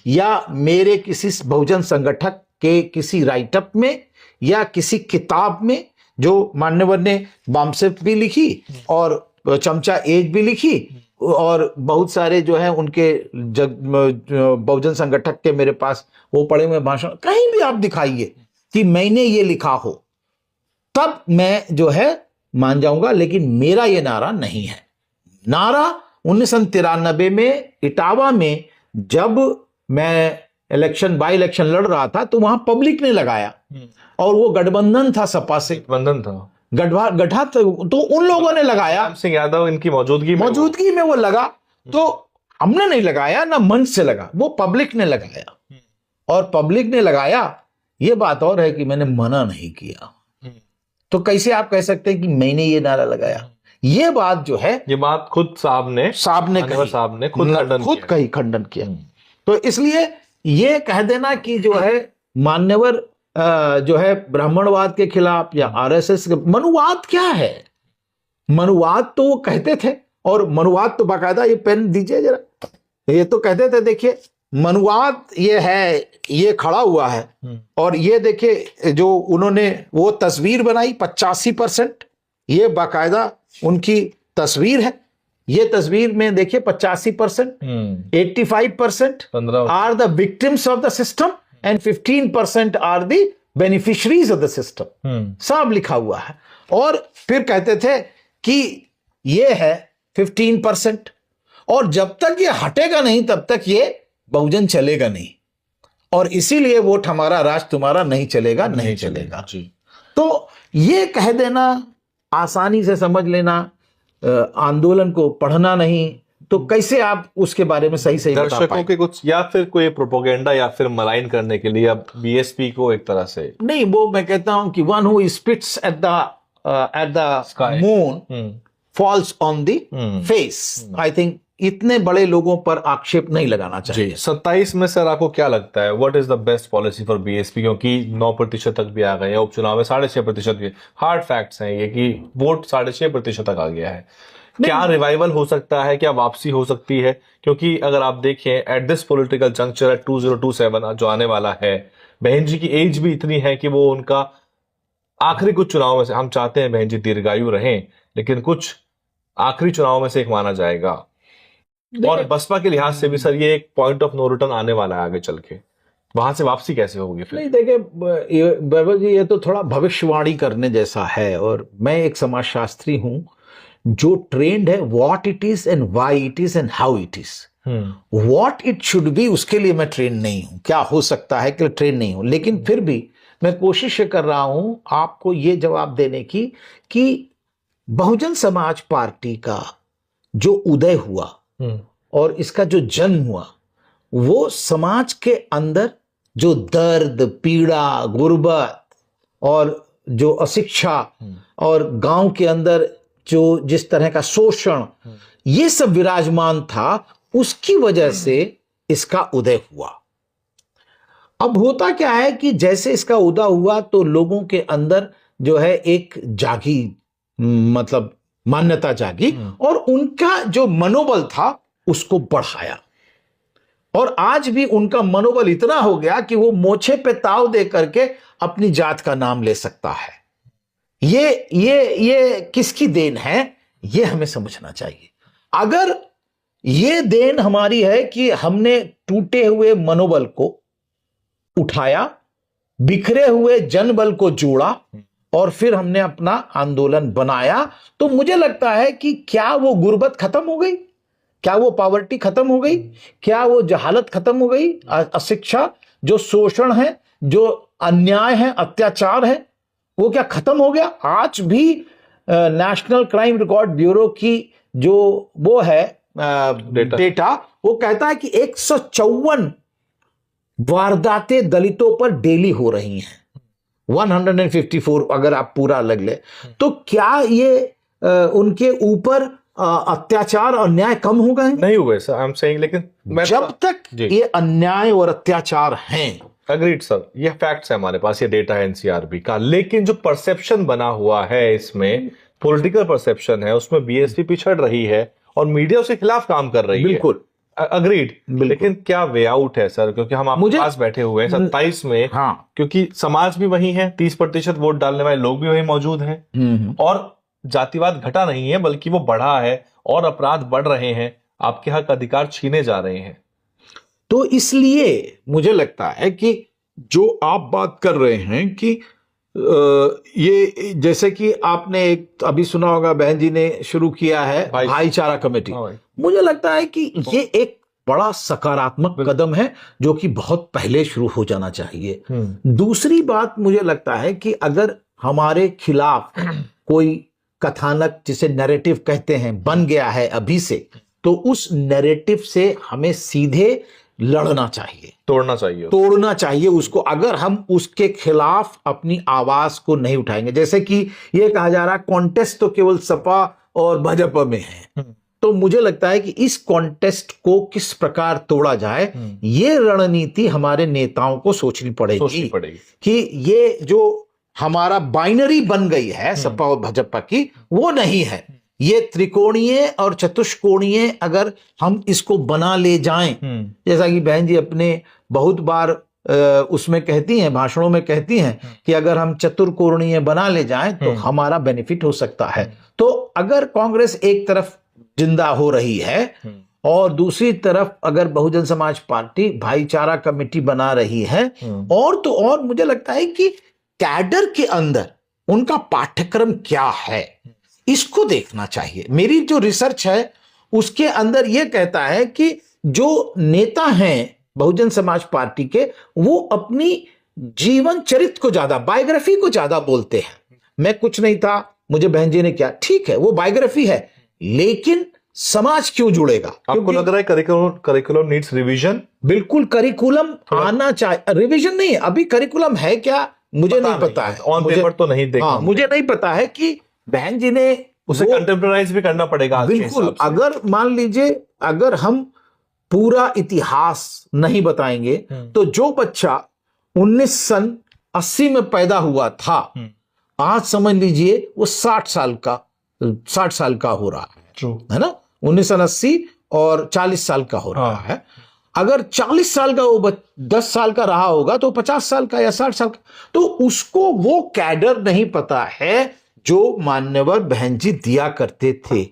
या मेरे किसी बहुजन संगठक के किसी राइटअप में, या किसी किताब में, जो मान्यवर ने बामसेफ भी लिखी और चमचा एज भी लिखी, और बहुत सारे जो है उनके बहुजन संगठक के मेरे पास वो पढ़े हुए भाषण, कहीं भी आप दिखाइए कि मैंने ये लिखा हो, तब मैं जो है मान जाऊंगा। लेकिन मेरा ये नारा नहीं है। नारा 1993 में इटावा में जब मैं बाई इलेक्शन लड़ रहा था, तो वहां पब्लिक ने लगाया, और वो गठबंधन था, सपा से गठबंधन था, गढ़ा, तो उन लोगों ने लगाया, सिंह यादव इनकी मौजूदगी में वो लगा। तो हमने नहीं लगाया, ना मंच से लगा, वो पब्लिक ने लगाया। और पब्लिक ने लगाया, ये बात और है कि मैंने मना नहीं किया। तो कैसे आप कह सकते हैं कि मैंने ये नारा लगाया? ये बात जो है, ये बात खुद साहब ने खुद खंडन किया। तो इसलिए ये कह देना कि जो है मान्यवर जो है ब्राह्मणवाद के खिलाफ या आरएसएस के, मनुवाद क्या है? मनुवाद तो वो कहते थे, और मनुवाद तो बाकायदा, ये पेन दीजिए जरा, ये तो कहते थे, देखिए मनुवाद ये है, ये खड़ा हुआ है, और ये देखिए जो उन्होंने वो तस्वीर बनाई 85%, ये बाकायदा उनकी तस्वीर है। ये तस्वीर में देखिए 85%, 85% are the victims of the system and 15% are the beneficiaries of the system, सब लिखा हुआ है। और फिर कहते थे कि ये है 15%, और जब तक ये हटेगा नहीं तब तक ये बहुजन चलेगा नहीं, और इसीलिए वोट हमारा, राज तुम्हारा, नहीं चलेगा। जी। तो ये कह देना, आसानी से समझ लेना, आंदोलन को पढ़ना नहीं, तो कैसे आप उसके बारे में सही दर्शकों के कुछ, या फिर कोई प्रोपोगेंडा या फिर मलाइन करने के लिए अब बीएसपी को एक तरह से नहीं, वो मैं कहता हूं कि one who spits at the moon falls on the face. I think इतने बड़े लोगों पर आक्षेप नहीं लगाना चाहिए। 27 में सर आपको क्या लगता है, what is the best policy for BSP? क्योंकि 9% तक भी आ गए, उपचुनाव में 6.5% भी, हार्ड फैक्ट्स हैं ये कि वोट 6.5% तक आ गया है। क्या रिवाइवल हो सकता है, क्या वापसी हो सकती है? क्योंकि अगर आप देखें at this political juncture eight 2027 जो आने वाला है, बहन जी की एज भी इतनी है कि वो उनका आखिरी कुछ चुनाव में से, हम चाहते हैं बहन जी दीर्घायु रहें, लेकिन कुछ आखिरी चुनाव में से एक माना जाएगा। और बसपा के लिहाज से भी सर ये एक पॉइंट ऑफ नो रिटर्न आने वाला है आगे चल के, वहां से वापसी कैसे होगी फिर? नहीं देखिए वैभव जी, ये तो थोड़ा भविष्यवाणी करने जैसा है, और मैं एक समाजशास्त्री हूं। जो ट्रेंड है, what it is and why it is and how it is, what it should be, उसके लिए मैं ट्रेंड नहीं हूं। क्या हो सकता है कि ट्रेंड नहीं हूं, लेकिन फिर भी मैं कोशिश कर रहा हूं आपको ये जवाब देने की कि बहुजन समाज पार्टी का जो उदय हुआ और इसका जो जन्म हुआ, वो समाज के अंदर जो दर्द, पीड़ा, गुर्बत और जो अशिक्षा और गांव के अंदर जो जिस तरह का शोषण, ये सब विराजमान था, उसकी वजह से इसका उदय हुआ। अब होता क्या है कि जैसे इसका उदय हुआ तो लोगों के अंदर जो है एक जागी, मतलब मान्यता जागी, और उनका जो मनोबल था उसको बढ़ाया। और आज भी उनका मनोबल इतना हो गया कि वो मोछे पे ताव दे करके अपनी जात का नाम ले सकता है। ये किसकी देन है, ये हमें समझना चाहिए। अगर ये देन हमारी है कि हमने टूटे हुए मनोबल को उठाया, बिखरे हुए जनबल को जोड़ा, और फिर हमने अपना आंदोलन बनाया, तो मुझे लगता है कि क्या वो गुर्बत खत्म हो गई, क्या वो पॉवर्टी खत्म हो गई, क्या वो जहालत खत्म हो गई, अशिक्षा, जो शोषण है, जो अन्याय है, अत्याचार है, वो क्या खत्म हो गया? आज भी नेशनल क्राइम रिकॉर्ड ब्यूरो की जो वो है डेटा, वो कहता है कि 154 वारदातें दलितों पर डेली हो रही हैं। 154 अगर आप पूरा लग ले, तो क्या ये उनके ऊपर अत्याचार और अन्याय कम हो गए? नहीं हुए सर, आई एम सेइंग, लेकिन जब तक ये अन्याय और अत्याचार हैं। अग्रीड सर, ये फैक्ट्स है हमारे पास, ये डेटा है एनसीआरबी का, लेकिन जो परसेप्शन बना हुआ है इसमें, पॉलिटिकल परसेप्शन है, उसमें बीएसपी पिछड़ रही है और मीडिया उसके खिलाफ काम कर रही है। बिल्कुल अग्रीड, लेकिन क्या वे आउट है सर? क्योंकि हम आपके पास बैठे हुए हैं 27 में, हाँ, क्योंकि समाज भी वही है, 30% वोट डालने वाले लोग भी वही मौजूद हैं, और जातिवाद घटा नहीं है बल्कि वो बढ़ा है, और अपराध बढ़ रहे हैं, आपके हक अधिकार छीने जा रहे हैं। तो इसलिए मुझे लगता है कि जो आप बात कर रहे हैं कि ये जैसे कि आपने एक अभी सुना होगा, बहन जी ने शुरू किया है भाईचारा कमेटी। मुझे लगता है कि ये एक बड़ा सकारात्मक कदम है जो कि बहुत पहले शुरू हो जाना चाहिए। दूसरी बात मुझे लगता है कि अगर हमारे खिलाफ कोई कथानक, जिसे नैरेटिव कहते हैं, बन गया है अभी से, तो उस नैरेटिव से हमें सीधे लड़ना चाहिए, तोड़ना चाहिए उसको। अगर हम उसके खिलाफ अपनी आवाज को नहीं उठाएंगे, जैसे कि ये कहा जा रहा है कॉन्टेस्ट तो केवल सपा और भाजपा में है, तो मुझे लगता है कि इस कॉन्टेस्ट को किस प्रकार तोड़ा जाए, ये रणनीति हमारे नेताओं को सोचनी पड़ेगी कि ये जो हमारा बाइनरी बन गई है सपा और भाजपा की, वो नहीं है। ये त्रिकोणीय और चतुष्कोणीय अगर हम इसको बना ले जाएं, जैसा कि बहन जी अपने बहुत बार उसमें कहती हैं, भाषणों में कहती हैं कि अगर हम चतुर्कोणीय बना ले जाएं तो हमारा बेनिफिट हो सकता है। तो अगर कांग्रेस एक तरफ जिंदा हो रही है और दूसरी तरफ अगर बहुजन समाज पार्टी भाईचारा कमेटी बना रही है, और तो और मुझे लगता है कि कैडर के अंदर उनका पाठ्यक्रम क्या है, इसको देखना चाहिए। मेरी जो रिसर्च है उसके अंदर यह कहता है कि जो नेता हैं बहुजन समाज पार्टी के, वो अपनी जीवन चरित्र को ज्यादा, बायोग्राफी को ज्यादा बोलते हैं। मैं कुछ नहीं था, मुझे बहन जी ने क्या, ठीक है वो बायोग्राफी है, लेकिन समाज क्यों जुड़ेगा? आपको लग रहा है करिकुलम नीड्स रिवीजन? बिल्कुल, करिकुलम आना चाहिए। रिवीजन नहीं, अभी करिकुलम है क्या मुझे नहीं पता है, ऑन पेपर तो नहीं देखा। मुझे नहीं पता है कि बहन जी ने उसे कंटेम्पराइज भी करना पड़ेगा। बिल्कुल, अगर मान लीजिए अगर हम पूरा इतिहास नहीं बताएंगे तो जो बच्चा 1980 में पैदा हुआ था, आज समझ लीजिए वो 60 साल का हो रहा है। ट्रू। है ना, 1980 और 40 साल का हो रहा है। अगर 40 साल का वो 10 साल का रहा होगा तो 50 साल का या 60 साल का, तो उसको वो कैडर नहीं पता है जो मान्यवर बहन जी दिया करते थे।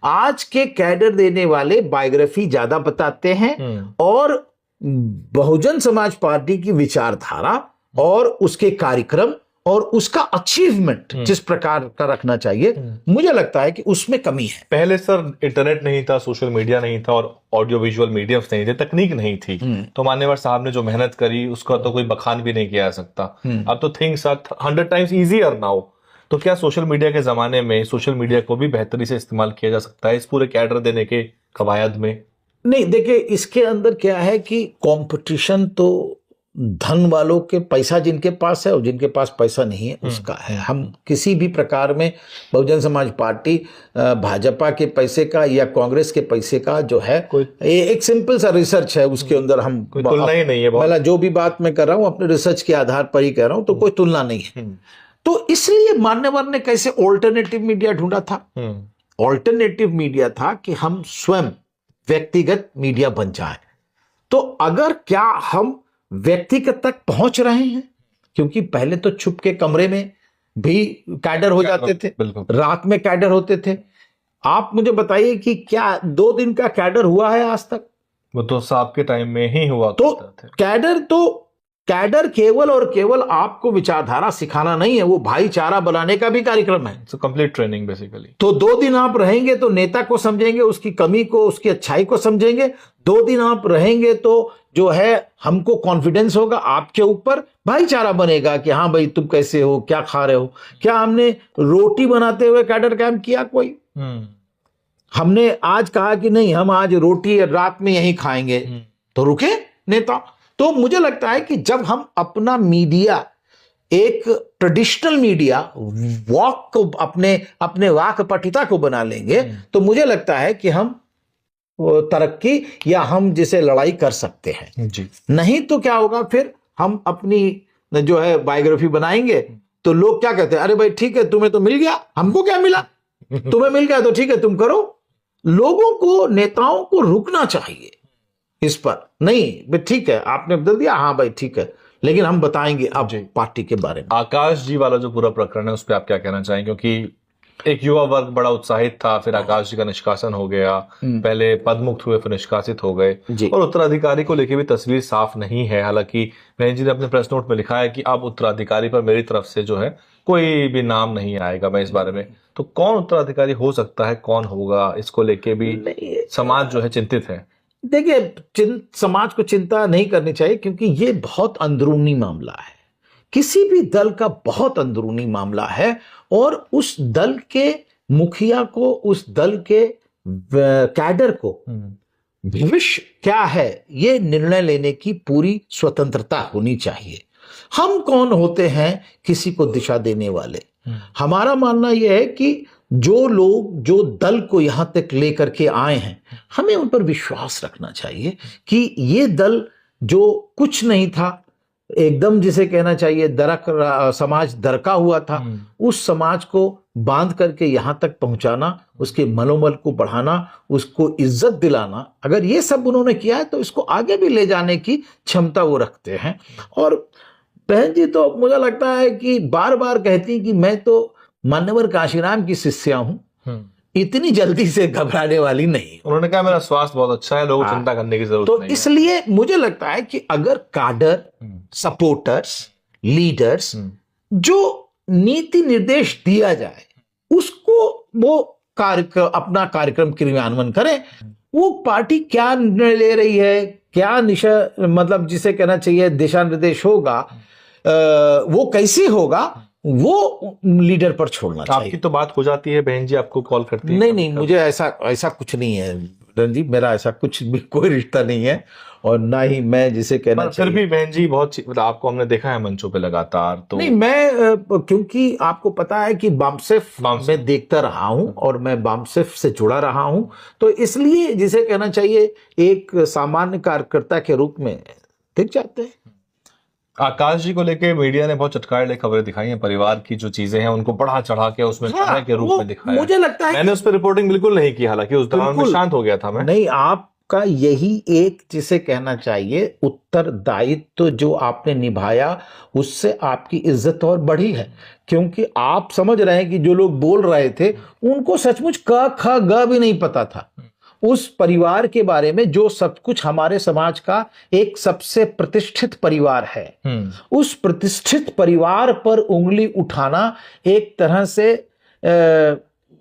आज के कैडर देने वाले बायोग्राफी ज्यादा बताते हैं और बहुजन समाज पार्टी की विचारधारा और उसके कार्यक्रम और उसका अचीवमेंट जिस प्रकार का रखना चाहिए, मुझे लगता है कि उसमें कमी है। पहले सर इंटरनेट नहीं था, सोशल मीडिया नहीं था और ऑडियो विजुअल मीडियम्स नहीं थे, तकनीक नहीं थी, तो मान्यवर साहब ने जो मेहनत करी उसका तो कोई बखान भी नहीं किया जा सकता। अब तो things are 100 times easier now. तो क्या सोशल मीडिया के जमाने में सोशल मीडिया को भी बेहतरी से इस्तेमाल किया जा सकता है इस पूरे कैडर देने के कवायद में? नहीं, देखिए इसके अंदर क्या है कि कंपटीशन तो धन वालों के, पैसा जिनके पास है और जिनके पास पैसा नहीं है उसका है। हम किसी भी प्रकार में बहुजन समाज पार्टी भाजपा के पैसे का या कांग्रेस के पैसे का जो है, एक सिंपल सा रिसर्च है, उसके अंदर हम कोई तुलना ही नहीं है। पहला जो भी बात मैं कर रहा हूं अपने रिसर्च के आधार पर ही कह रहा हूं, तो कोई तुलना नहीं है। तो इसलिए मान्यवर ने कैसे ऑल्टरनेटिव मीडिया ढूंढा था? ऑल्टरनेटिव मीडिया था कि हम स्वयं व्यक्तिगत मीडिया बन जाए। तो अगर क्या हम व्यक्तिगत तक पहुंच रहे हैं, क्योंकि पहले तो छुप के कमरे में भी कैडर हो जाते थे, रात में कैडर होते थे। आप मुझे बताइए कि क्या 2 दिन का कैडर हुआ है आज तक? वो तो साहब के टाइम में ही हुआ। तो कैडर केवल और केवल आपको विचारधारा सिखाना नहीं है, वो भाईचारा बनाने का भी कार्यक्रम है। Complete training basically. तो 2 दिन आप रहेंगे तो नेता को समझेंगे, उसकी कमी को, उसकी अच्छाई को समझेंगे। 2 दिन आप रहेंगे तो जो है हमको कॉन्फिडेंस होगा आपके ऊपर, भाईचारा बनेगा कि हाँ भाई तुम कैसे हो, क्या खा रहे हो। क्या हमने रोटी बनाते हुए कैडर कैंप किया कोई? हमने आज कहा कि नहीं हम आज रोटी रात में यहीं खाएंगे, तो रुके नेता। तो मुझे लगता है कि जब हम अपना मीडिया एक ट्रेडिशनल मीडिया वॉक को अपने वाक पटिता को बना लेंगे, तो मुझे लगता है कि हम तरक्की या हम जिसे लड़ाई कर सकते हैं जी। नहीं तो क्या होगा, फिर हम अपनी जो है बायोग्राफी बनाएंगे तो लोग क्या कहते हैं, अरे भाई ठीक है तुम्हें तो मिल गया, हमको क्या मिला? तुम्हें मिल गया तो ठीक है तुम करो। लोगों को, नेताओं को रुकना चाहिए इस पर। नहीं ठीक है आपने बदल दिया, हाँ भाई ठीक है, लेकिन हम बताएंगे अब पार्टी के बारे में। आकाश जी वाला जो पूरा प्रकरण है उस पर आप क्या कहना चाहेंगे? क्योंकि एक युवा वर्ग बड़ा उत्साहित था, फिर आकाश जी का निष्कासन हो गया, पहले पदमुक्त हुए फिर निष्कासित हो गए, और उत्तराधिकारी को लेकर भी तस्वीर साफ नहीं है। हालांकि बहन जी ने अपने प्रेस नोट में लिखा है कि अब उत्तराधिकारी पर मेरी तरफ से जो है कोई भी नाम नहीं आएगा। मैं इस बारे में, तो कौन उत्तराधिकारी हो सकता है, कौन होगा, इसको लेके भी समाज जो है चिंतित है। देखिए समाज को चिंता नहीं करनी चाहिए, क्योंकि ये बहुत अंदरूनी मामला है, किसी भी दल का बहुत अंदरूनी मामला है, और उस दल के मुखिया को, उस दल के कैडर को भविष्य क्या है ये निर्णय लेने की पूरी स्वतंत्रता होनी चाहिए। हम कौन होते हैं किसी को दिशा देने वाले? हमारा मानना यह है कि जो लोग जो दल को यहां तक लेकर के आए हैं, हमें उन पर विश्वास रखना चाहिए कि ये दल जो कुछ नहीं था, एकदम जिसे कहना चाहिए समाज दरका हुआ था, उस समाज को बांध करके यहां तक पहुंचाना, उसके मनोबल को बढ़ाना, उसको इज्जत दिलाना, अगर ये सब उन्होंने किया है तो इसको आगे भी ले जाने की क्षमता वो रखते हैं। और बहन जी तो मुझे लगता है कि बार बार कहती कि मैं तो मान्यवर काशीराम की शिष्या हूं, इतनी जल्दी से घबराने वाली नहीं। उन्होंने कहा मेरा स्वास्थ्य बहुत अच्छा है, लोगों को चिंता करने की जरूरत तो नहीं है। इसलिए मुझे लगता है कि अगर काडर, सपोर्टर्स, लीडर्स जो नीति निर्देश दिया जाए उसको वो अपना कार्यक्रम क्रियान्वयन करें। वो पार्टी क्या निर्णय ले रही है, क्या मतलब जिसे कहना चाहिए दिशा निर्देश होगा, वो कैसे होगा, वो लीडर पर छोड़ना चाहिए। आपकी तो बात हो जाती है, बहन जी आपको कॉल करती है? नहीं, मुझे ऐसा कुछ नहीं है रणजीत, मेरा ऐसा कुछ भी कोई रिश्ता नहीं है, और ना ही मैं जिसे कहना चाहिए। फिर भी बहन जी बहुत आपको हमने देखा है मंचों पे लगातार। तो नहीं, मैं क्योंकि आपको पता है कि बामसेफ मैं देखता रहा हूं और मैं बामसेफ से जुड़ा रहा हूं, तो इसलिए जिसे कहना चाहिए एक सामान्य कार्यकर्ता के रूप में दिख जाते हैं। आकाश जी को लेके मीडिया ने बहुत चटकारे खबरें दिखाई हैं, परिवार की जो चीजें हैं उनको बढ़ा चढ़ा के उसमें तरह के रूप में दिखाया। मुझे लगता है मैंने उस पर रिपोर्टिंग बिल्कुल नहीं की, हालांकि उस दौरान में शांत हो गया था मैं। नहीं, आपका यही एक जिसे कहना चाहिए उत्तरदायित्व जो आपने निभाया, उससे आपकी इज्जत और बढ़ी है। क्योंकि आप समझ रहे हैं कि जो लोग बोल रहे थे उनको सचमुच क ख ग भी नहीं पता था उस परिवार के बारे में, जो सब कुछ हमारे समाज का एक सबसे प्रतिष्ठित परिवार है। उस प्रतिष्ठित परिवार पर उंगली उठाना एक तरह से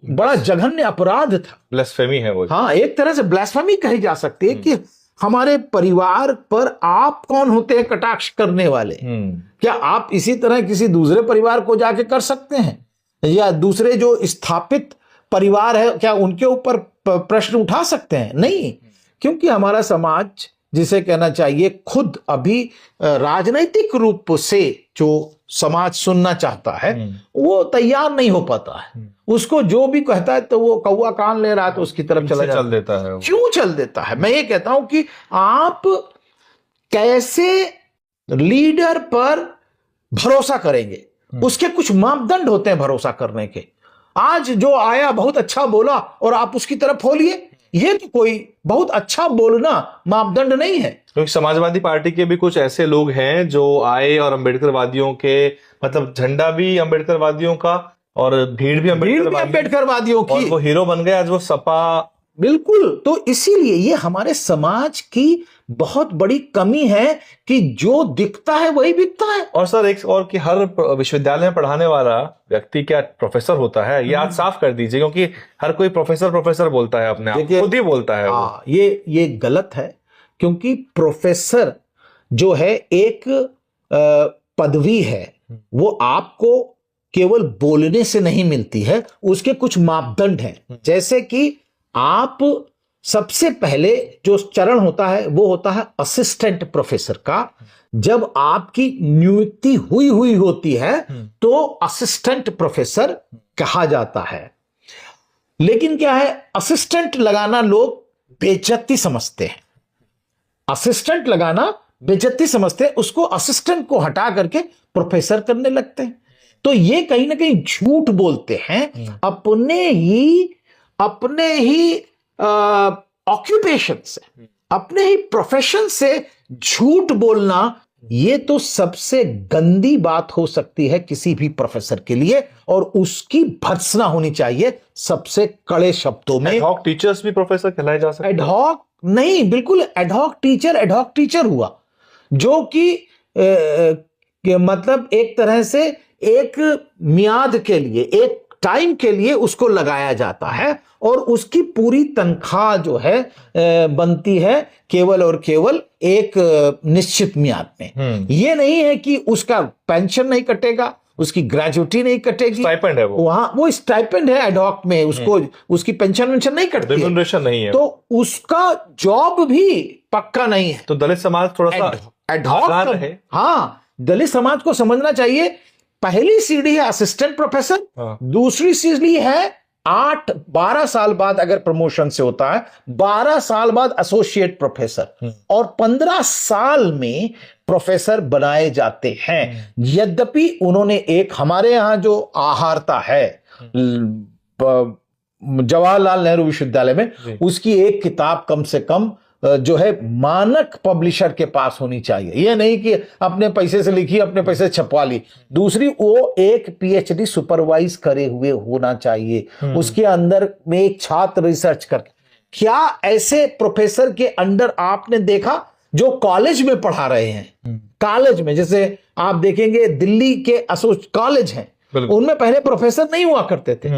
बड़ा जघन्य अपराध था। ब्लास्फेमी है वो। हाँ, एक तरह से ब्लास्फेमी कही जा सकती है कि हमारे परिवार पर आप कौन होते हैं कटाक्ष करने वाले? क्या आप इसी तरह किसी दूसरे परिवार को जाके कर सकते हैं? या दूसरे जो स्थापित परिवार है क्या उनके ऊपर प्रश्न उठा सकते हैं? नहीं, क्योंकि हमारा समाज जिसे कहना चाहिए खुद अभी राजनैतिक रूप से जो समाज सुनना चाहता है वो तैयार नहीं हो पाता है। उसको जो भी कहता है तो वो कौवा कान ले रहा है तो उसकी तरफ चल देता है। क्यों चल देता है? मैं ये कहता हूं कि आप कैसे लीडर पर भरोसा करेंगे, उसके कुछ मापदंड होते हैं भरोसा करने के। आज जो आया बहुत अच्छा बोला और आप उसकी तरफ हो लिए, ये तो कोई बहुत अच्छा बोलना मापदंड नहीं है। क्योंकि समाजवादी पार्टी के भी कुछ ऐसे लोग हैं जो आए और अम्बेडकरवादियों के, मतलब झंडा भी अम्बेडकरवादियों का और भीड़ भी अम्बेडकरवादियों की, और वो हीरो बन गए आज वो सपा। बिल्कुल। तो इसीलिए ये हमारे समाज की बहुत बड़ी कमी है कि जो दिखता है वही बिकता है। और सर एक और कि हर विश्वविद्यालय में पढ़ाने वाला व्यक्ति क्या प्रोफेसर होता है? ये आज साफ कर दीजिए, क्योंकि हर कोई प्रोफेसर बोलता है, अपने आप खुद ही बोलता है। ये गलत है, क्योंकि प्रोफेसर जो है एक पदवी है, वो आपको केवल बोलने से नहीं मिलती है, उसके कुछ मापदंड हैं। जैसे कि आप सबसे पहले जो चरण होता है वो होता है असिस्टेंट प्रोफेसर का। जब आपकी नियुक्ति हुई होती है तो असिस्टेंट प्रोफेसर कहा जाता है। लेकिन क्या है, असिस्टेंट लगाना लोग बेइज्जती समझते हैं। असिस्टेंट लगाना बेइज्जती समझते हैं, उसको असिस्टेंट को हटा करके प्रोफेसर करने लगते हैं। तो ये कहीं ना कहीं झूठ बोलते हैं, अपने ही ऑक्यूपेशन से, अपने ही प्रोफेशन से झूठ बोलना, ये तो सबसे गंदी बात हो सकती है किसी भी प्रोफेसर के लिए, और उसकी भर्त्सना होनी चाहिए सबसे कड़े शब्दों में। एडहॉक टीचर्स भी प्रोफेसर कहलाए जा सकते हैं? एडहॉक नहीं, बिल्कुल एडहॉक टीचर हुआ, जो कि मतलब एक तरह से एक मियाद के लिए, एक टाइम के लिए उसको लगाया जाता है, और उसकी पूरी तनख्वाह जो है बनती है केवल और केवल एक निश्चित मियाद में। ये नहीं है कि उसका पेंशन नहीं कटेगा, उसकी ग्रेजुटी नहीं कटेगी, स्टाइपेंड है वो स्टाइपेंड है एडहॉक में, उसको उसकी पेंशन नहीं कटती, रिम्यूनरेशन नहीं है, तो उसका जॉब भी पक्का नहीं है। तो दलित समाज थोड़ा सा एडहॉक है। हाँ, दलित समाज को समझना चाहिए, पहली सीढ़ी है असिस्टेंट प्रोफेसर, दूसरी सीढ़ी है 8-12 साल बाद अगर प्रमोशन से होता है 12 साल बाद एसोसिएट प्रोफेसर, और 15 साल में प्रोफेसर बनाए जाते हैं। यद्यपि उन्होंने एक हमारे यहां जो आहारता है जवाहरलाल नेहरू विश्वविद्यालय में, उसकी एक किताब कम से कम जो है मानक पब्लिशर के पास होनी चाहिए। यह नहीं कि अपने पैसे से लिखी, अपने पैसे से छपवा ली। दूसरी, वो एक पीएचडी सुपरवाइज करे हुए होना चाहिए, उसके अंदर में एक छात्र रिसर्च कर। क्या ऐसे प्रोफेसर के अंडर आपने देखा जो कॉलेज में पढ़ा रहे हैं? कॉलेज में जैसे आप देखेंगे दिल्ली के कॉलेज हैं, उनमें पहले प्रोफेसर नहीं हुआ करते थे,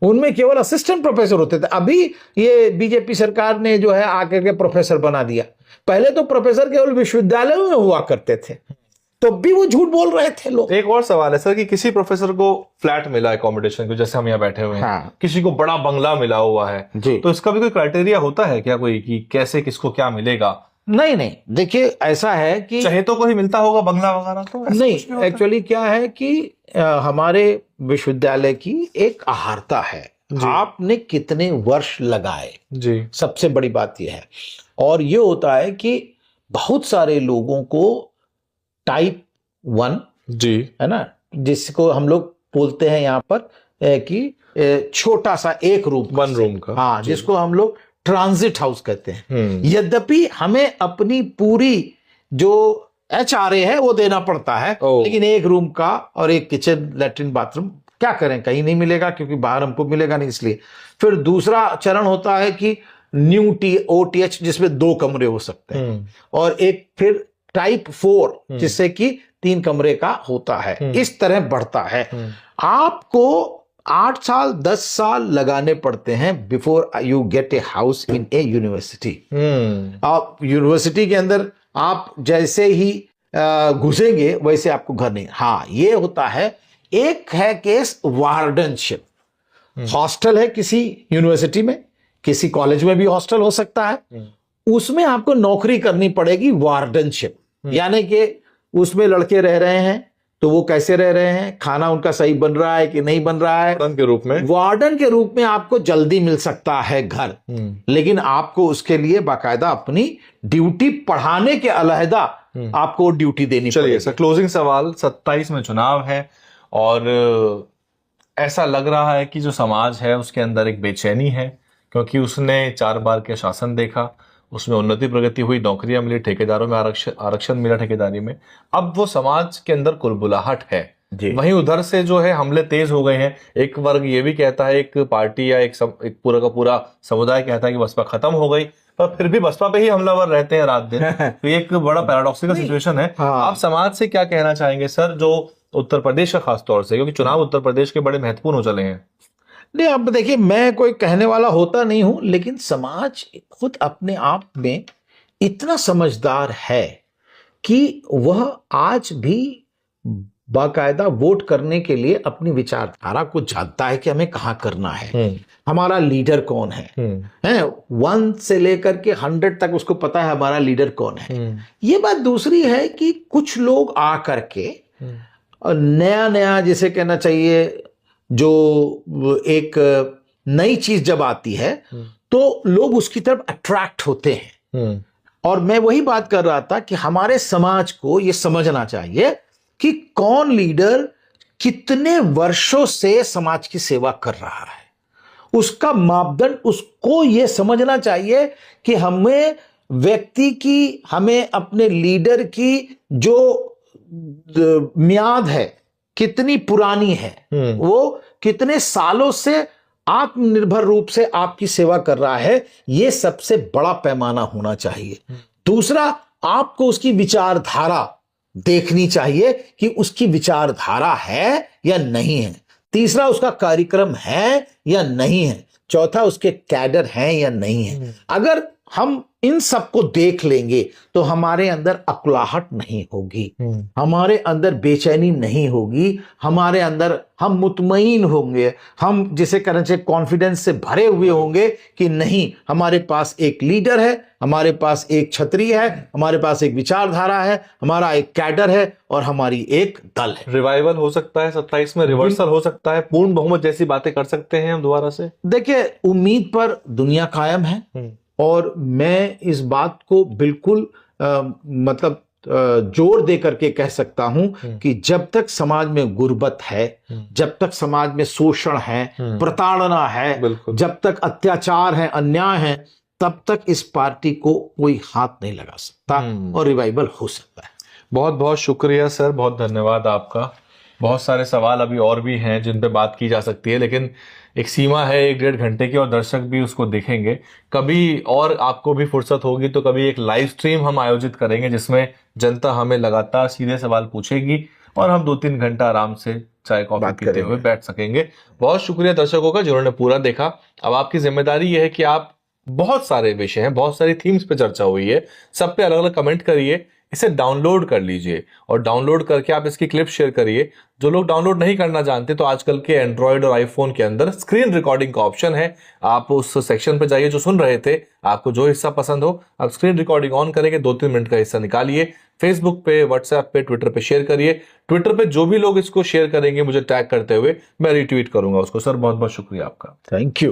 उनमें केवल असिस्टेंट प्रोफेसर होते थे। अभी ये बीजेपी सरकार ने जो है आकर के प्रोफेसर बना दिया। पहले तो प्रोफेसर केवल विश्वविद्यालयों में हुआ करते थे, तो भी वो झूठ बोल रहे थे लोग। एक और सवाल है सर कि किसी प्रोफेसर को फ्लैट मिला अकोमोडेशन को, जैसे हम यहाँ बैठे हुए हैं, हाँ। किसी को बड़ा बंगला मिला हुआ है जी, तो इसका भी कोई क्राइटेरिया होता है क्या कोई, कि कैसे किसको क्या मिलेगा? नहीं, देखिए ऐसा है कि चाहे तो कोई मिलता होगा बंगला वगैरह, तो नहीं, एक्चुअली क्या है कि हमारे विश्वविद्यालय की एक आहारता है, आपने कितने वर्ष लगाए जी, सबसे बड़ी बात यह है। और ये होता है कि बहुत सारे लोगों को टाइप वन, जी, है ना, जिसको हम लोग बोलते हैं यहाँ पर कि छोटा सा एक रूम, 1 रूम का, हाँ, जिसको हम लोग ट्रांजिट हाउस कहते हैं। हम्म, यद्यपि हमें अपनी पूरी जो HRA है वो देना पड़ता है, ओ। लेकिन एक रूम का और एक किचन, लैट्रिन, बाथरूम क्या करें, कहीं नहीं मिलेगा क्योंकि बाहर हमको मिलेगा नहीं, इसलिए। फिर दूसरा चरण होता है कि न्यू OTH, जिसमें 2 कमरे हो सकते हैं, और एक फिर टाइप 4 जिससे कि 3 कमरे का होता है। इस तरह बढ़ता है। आपको 8 साल 10 साल लगाने पड़ते हैं before you get a house in A university. आप यूनिवर्सिटी के अंदर आप जैसे ही घुसेंगे वैसे आपको घर नहीं। हाँ, ये होता है। एक है केस वार्डनशिप, हॉस्टल है किसी यूनिवर्सिटी में, किसी कॉलेज में भी हॉस्टल हो सकता है, उसमें आपको नौकरी करनी पड़ेगी वार्डनशिप, यानी कि उसमें लड़के रह रहे हैं तो वो कैसे रह रहे हैं, खाना उनका सही बन रहा है कि नहीं बन रहा है। वार्डन के रूप में, वार्डन के रूप में आपको जल्दी मिल सकता है घर, लेकिन आपको उसके लिए बाकायदा अपनी ड्यूटी पढ़ाने के अलहदा आपको ड्यूटी देनी पड़ेगी। चलिए सर, क्लोजिंग सवाल, 27 में चुनाव है और ऐसा लग रहा है कि जो समाज है उसके अंदर एक बेचैनी है, क्योंकि उसने 4 बार के शासन देखा, उसमें उन्नति प्रगति हुई, नौकरियां मिली, ठेकेदारों में आरक्षण मिला ठेकेदारी में। अब वो समाज के अंदर कुलबुलाहट है। वहीं उधर से जो है हमले तेज हो गए हैं। एक वर्ग ये भी कहता है, एक पार्टी या एक पूरा का पूरा समुदाय कहता है कि बसपा खत्म हो गई, पर फिर भी बसपा पे ही हमलावर रहते हैं रात दिन। तो ये एक बड़ा पैराडॉक्सिकल सिचुएशन है। आप समाज से क्या कहना चाहेंगे सर, जो उत्तर प्रदेश का खास तौर से, क्योंकि चुनाव उत्तर प्रदेश के बड़े महत्वपूर्ण हो चले हैं? नहीं, अब देखिए, मैं कोई कहने वाला होता नहीं हूं, लेकिन समाज खुद अपने आप में इतना समझदार है कि वह आज भी बाकायदा वोट करने के लिए अपनी विचारधारा को जानता है कि हमें कहाँ करना है, हमारा लीडर कौन है। 1 से लेकर के 100 तक उसको पता है हमारा लीडर कौन है। ये बात दूसरी है कि कुछ लोग आ करके नया नया, जिसे कहना चाहिए, जो एक नई चीज जब आती है तो लोग उसकी तरफ अट्रैक्ट होते हैं। और मैं वही बात कर रहा था कि हमारे समाज को यह समझना चाहिए कि कौन लीडर कितने वर्षों से समाज की सेवा कर रहा है, उसका मापदंड उसको यह समझना चाहिए कि हमें व्यक्ति की, हमें अपने लीडर की जो म्याद है कितनी पुरानी है, वो कितने सालों से आत्मनिर्भर रूप से आपकी सेवा कर रहा है, ये सबसे बड़ा पैमाना होना चाहिए। दूसरा, आपको उसकी विचारधारा देखनी चाहिए कि उसकी विचारधारा है या नहीं है। तीसरा, उसका कार्यक्रम है या नहीं है। चौथा, उसके कैडर हैं या नहीं है। अगर हम इन सबको देख लेंगे तो हमारे अंदर अकुलाहट नहीं होगी, हमारे अंदर बेचैनी नहीं होगी, हमारे अंदर हम मुतमईन होंगे, हम जिसे कहना चाहिए कॉन्फिडेंस से भरे हुए होंगे कि नहीं, हमारे पास एक लीडर है, हमारे पास एक छतरी है, हमारे पास एक विचारधारा है, हमारा एक कैडर है और हमारी एक दल है। रिवाइवल हो सकता है 27 में, रिवर्सल हो सकता है, पूर्ण बहुमत जैसी बातें कर सकते हैं हम दोबारा से। देखिए, उम्मीद पर दुनिया कायम है और मैं इस बात को बिल्कुल मतलब जोर दे करके कह सकता हूं कि जब तक समाज में गुर्बत है, जब तक समाज में शोषण है, प्रताड़ना है, जब तक अत्याचार है, अन्याय है, तब तक इस पार्टी को कोई हाथ नहीं लगा सकता और रिवाइवल हो सकता है। बहुत बहुत शुक्रिया सर, बहुत धन्यवाद आपका। बहुत सारे सवाल अभी और भी हैं जिन पे बात की जा सकती है, लेकिन एक सीमा है 1-1.5 घंटे की और दर्शक भी उसको देखेंगे। कभी और आपको भी फुर्सत होगी तो कभी एक लाइव स्ट्रीम हम आयोजित करेंगे जिसमें जनता हमें लगातार सीधे सवाल पूछेगी और हम 2-3 घंटा आराम से चाय कॉफी पीते हुए बैठ सकेंगे। बहुत शुक्रिया दर्शकों का जिन्होंने पूरा देखा। अब आपकी जिम्मेदारी यह है कि आप, बहुत सारे विषय हैं, बहुत सारी थीम्स पे चर्चा हुई है, सब पे अलग अलग कमेंट करिए, इसे डाउनलोड कर लीजिए और डाउनलोड करके आप इसकी क्लिप शेयर करिए। जो लोग डाउनलोड नहीं करना जानते तो आजकल के एंड्रॉयड और आईफोन के अंदर स्क्रीन रिकॉर्डिंग का ऑप्शन है, आप उस सेक्शन पे जाइए। जो सुन रहे थे, आपको जो हिस्सा पसंद हो आप स्क्रीन रिकॉर्डिंग ऑन करेंगे, 2-3 मिनट का हिस्सा निकालिए, फेसबुक पे, व्हाट्सएप पे, ट्विटर पे शेयर करिए। ट्विटर पे जो भी लोग इसको शेयर करेंगे मुझे टैग करते हुए, मैं रिट्वीट करूंगा उसको। सर बहुत बहुत शुक्रिया आपका। थैंक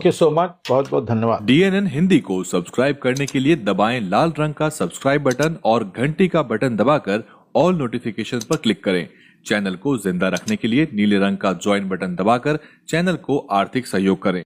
यू सो मच, बहुत बहुत धन्यवाद। DNN हिंदी को सब्सक्राइब करने के लिए दबाएं लाल रंग का सब्सक्राइब बटन और घंटी का बटन दबाकर ऑल नोटिफिकेशन पर क्लिक करें। चैनल को जिंदा रखने के लिए नीले रंग का ज्वाइन बटन दबाकर चैनल को आर्थिक सहयोग करें।